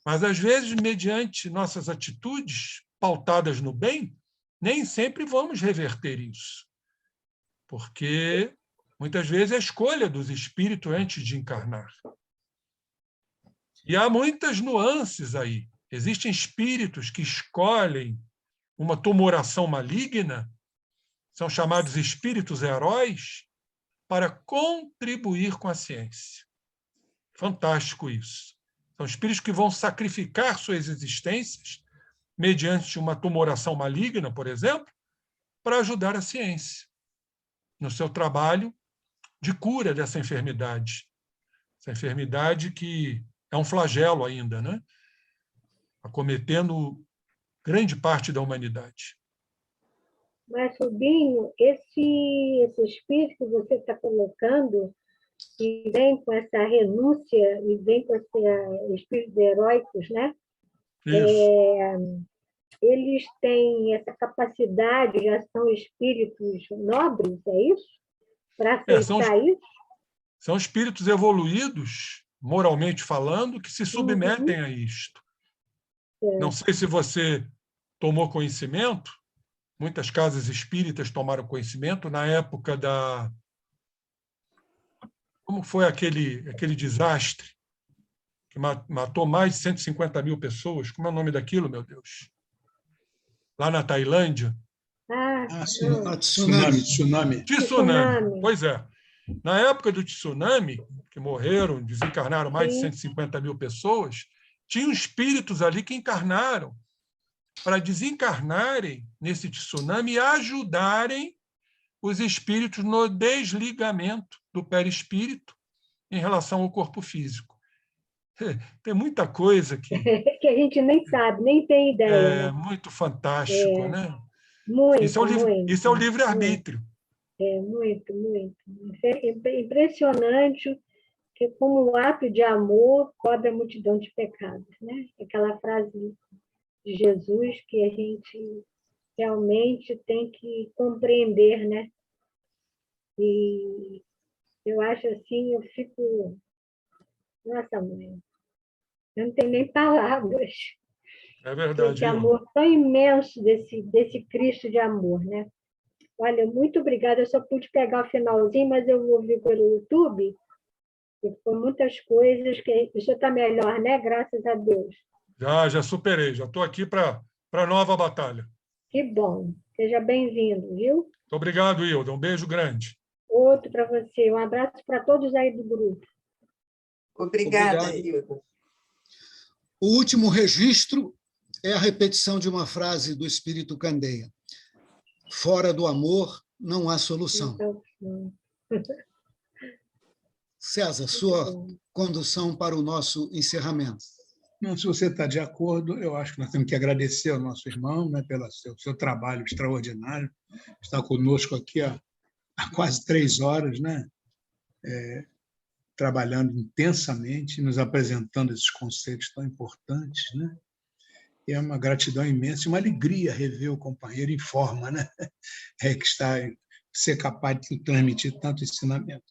Mas, às vezes, mediante nossas atitudes pautadas no bem, nem sempre vamos reverter isso. Porque, muitas vezes, é a escolha dos espíritos antes de encarnar. E há muitas nuances aí. Existem espíritos que escolhem uma tumoração maligna, são chamados espíritos heróis, para contribuir com a ciência. Fantástico isso. São espíritos que vão sacrificar suas existências mediante uma tumoração maligna, por exemplo, para ajudar a ciência no seu trabalho de cura dessa enfermidade. Essa enfermidade que é um flagelo ainda, né? Acometendo grande parte da humanidade. Mas, Rubinho, esse espírito que você está colocando, e vem com essa renúncia, e vem com esse espírito heróicos, né? Eles têm essa capacidade, já são espíritos nobres, é isso? Para aceitar isso? São espíritos evoluídos, moralmente falando, que se submetem a isto. Não sei se você tomou conhecimento, muitas casas espíritas tomaram conhecimento na época da... Como foi aquele desastre que matou mais de 150 mil pessoas? Como é o nome daquilo, meu Deus? Lá na Tailândia. Tsunami. Tsunami. Pois é. Na época do tsunami, que morreram, desencarnaram mais de 150 mil pessoas, tinham espíritos ali que encarnaram para desencarnarem nesse tsunami e ajudarem os espíritos no desligamento do perispírito em relação ao corpo físico. Tem muita coisa que a gente nem sabe, nem tem ideia. É muito fantástico, né? Muito, isso é o livre-arbítrio. Muito, muito. É impressionante que, como um ato de amor, cobre a multidão de pecados, né? Aquela frase de Jesus que a gente realmente tem que compreender, né? E eu acho assim, eu fico... Nossa, mãe, eu não tenho nem palavras. É verdade. Esse amor tão imenso desse Cristo de amor, né? Olha, muito obrigada. Eu só pude pegar o finalzinho, mas eu vou ver pelo YouTube. E foi muitas coisas que... O senhor está melhor, né? Graças a Deus. Já superei. Já estou aqui para a nova batalha. Que bom. Seja bem-vindo, viu? Muito obrigado, Hilda. Um beijo grande. Outro para você. Um abraço para todos aí do grupo. Obrigada, Hilda. O último registro é a repetição de uma frase do Espírito Candeia. Fora do amor, não há solução. César, sua condução para o nosso encerramento. Não, se você está de acordo, eu acho que nós temos que agradecer ao nosso irmão, né, pelo seu trabalho extraordinário. Está conosco aqui há quase 3 horas, né, trabalhando intensamente, nos apresentando esses conceitos tão importantes, né? E é uma gratidão imensa, uma alegria rever o companheiro em forma, né? Que está ser capaz de transmitir tanto ensinamento.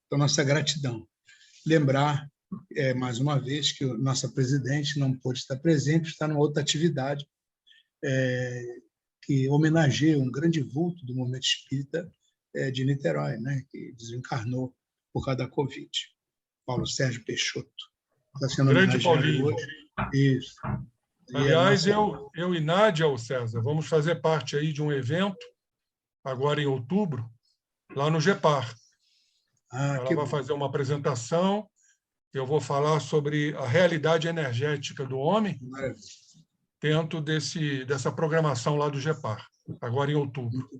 Então, nossa gratidão. Lembrar, mais uma vez, que nossa presidente não pôde estar presente, está numa outra atividade, que homenageia um grande vulto do movimento espírita de Niterói, né, que desencarnou por causa da Covid. Paulo Sérgio Peixoto. Está sendo Grande homenageado Paulinho. hoje. Isso. Aliás, eu e Nádia, ô César, vamos fazer parte aí de um evento, agora em outubro, lá no GEPAR. Ela vai fazer uma apresentação, eu vou falar sobre a realidade energética do homem dentro dessa programação lá do GEPAR, agora em outubro.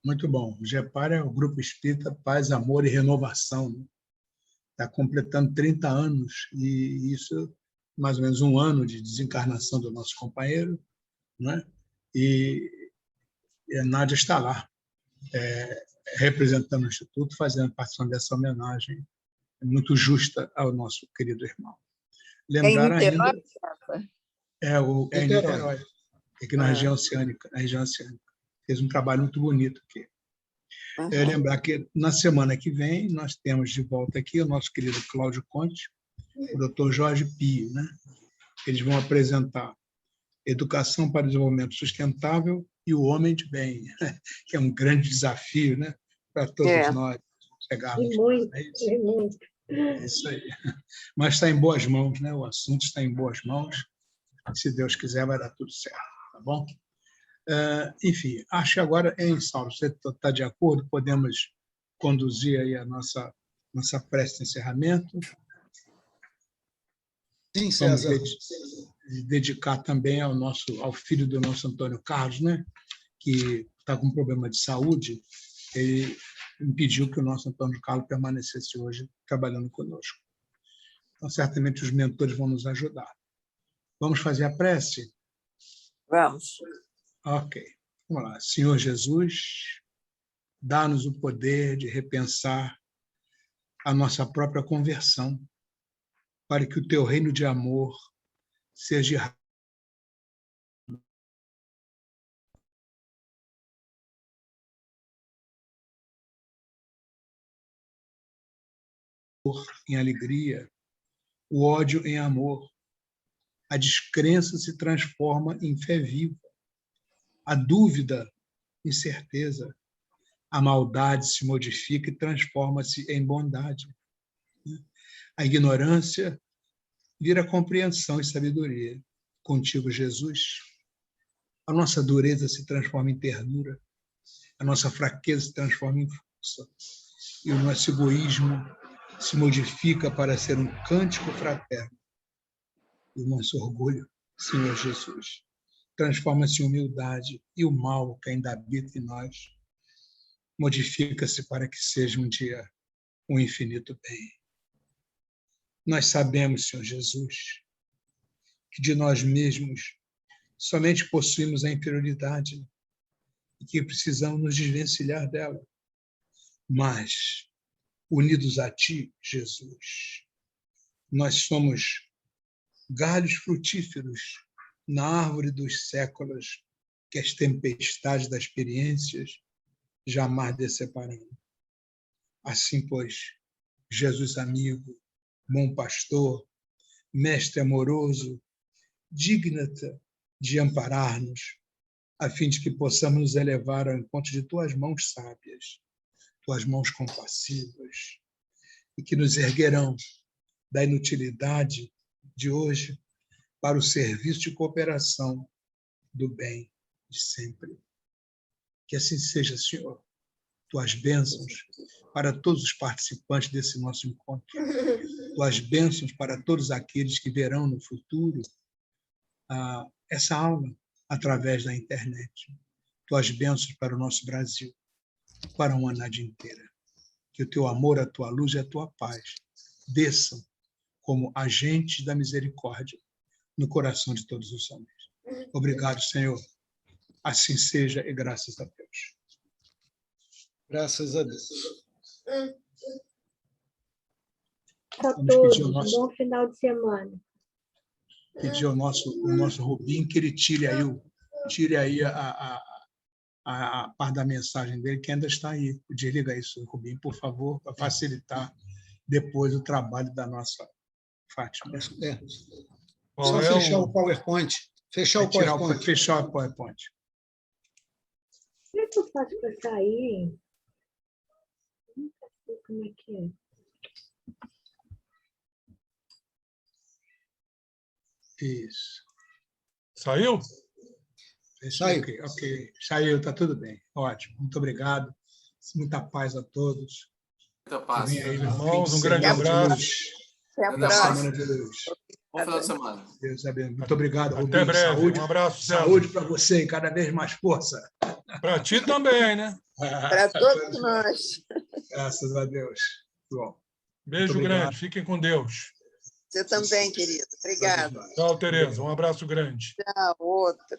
Muito bom. O GEPAR é o Grupo Espírita Paz, Amor e Renovação. Está completando 30 anos, e isso mais ou menos um ano de desencarnação do nosso companheiro, né? E a Nádia está lá, representando o Instituto, fazendo parte dessa homenagem muito justa ao nosso querido irmão. Lembrar ainda... em Niterói, aqui na região oceânica, Fez um trabalho muito bonito aqui. Lembrar que na semana que vem nós temos de volta aqui o nosso querido Cláudio Conte, o Dr. Jorge Pio, né? Eles vão apresentar Educação para o Desenvolvimento Sustentável e o Homem de Bem, que é um grande desafio, né, para todos nós chegarmos. Muito. É isso aí. Mas está em boas mãos, né? O assunto está em boas mãos. Se Deus quiser, vai dar tudo certo, tá bom? Enfim, acho que agora, Saulo, você está de acordo? Podemos conduzir aí a nossa prece de encerramento. Sim, César. Vamos dedicar também ao filho do nosso Antônio Carlos, né? Que está com problema de saúde. Ele impediu que o nosso Antônio Carlos permanecesse hoje trabalhando conosco. Então, certamente, os mentores vão nos ajudar. Vamos fazer a prece? Vamos. Ok. Vamos lá. Senhor Jesus, dá-nos o poder de repensar a nossa própria conversão, para que o teu reino de amor seja em alegria, o ódio em amor, a descrença se transforma em fé viva, a dúvida em certeza, a maldade se modifica e transforma-se em bondade. A ignorância vira compreensão e sabedoria. Contigo, Jesus, a nossa dureza se transforma em ternura, a nossa fraqueza se transforma em força, e o nosso egoísmo se modifica para ser um cântico fraterno. E o nosso orgulho, Senhor Jesus, transforma-se em humildade, e o mal que ainda habita em nós modifica-se para que seja um dia um infinito bem. Nós sabemos, Senhor Jesus, que de nós mesmos somente possuímos a inferioridade e que precisamos nos desvencilhar dela. Mas, unidos a Ti, Jesus, nós somos galhos frutíferos na árvore dos séculos que as tempestades das experiências jamais decepararam. Assim, pois, Jesus amigo, bom pastor, mestre amoroso, digna-te de amparar-nos, a fim de que possamos nos elevar ao encontro de tuas mãos sábias, tuas mãos compassivas, e que nos erguerão da inutilidade de hoje para o serviço de cooperação do bem de sempre. Que assim seja, Senhor. Tuas bênçãos para todos os participantes desse nosso encontro. Tuas bênçãos para todos aqueles que verão no futuro essa aula através da internet. Tuas bênçãos para o nosso Brasil, para a humanidade inteira. Que o teu amor, a tua luz e a tua paz desçam como agentes da misericórdia no coração de todos os homens. Obrigado, Senhor. Assim seja e graças a Deus. Graças a Deus. A todos, bom final de semana. Pedir ao nosso Rubinho que ele tire aí a parte da mensagem dele, que ainda está aí. Desliga isso, Rubinho, por favor, para facilitar depois o trabalho da nossa Fátima. Só fechar o PowerPoint. Fechar o PowerPoint. Fechar o PowerPoint. que eu faço para sair? Nunca sei como é que é. Isso. Saiu? Saiu. Ok. Saiu, tá tudo bem. Ótimo. Muito obrigado. Muita paz a todos. Muita Que paz. venha aí Irmãos, um fim de grande semana de abraço. luz. Até a Grande Na abraço. próxima. semana de luz. Bom final de semana. Deus abençoe. Muito obrigado, Até Rubinho. breve. Saúde, Um abraço, César. saúde para você e cada vez mais força. Para ti também, né? Para todos nós. Graças a Deus. Bom, Beijo obrigado. grande. Fiquem com Deus. Você também, querido. Obrigada. Tchau, Tereza. Um abraço grande. Tchau, outro.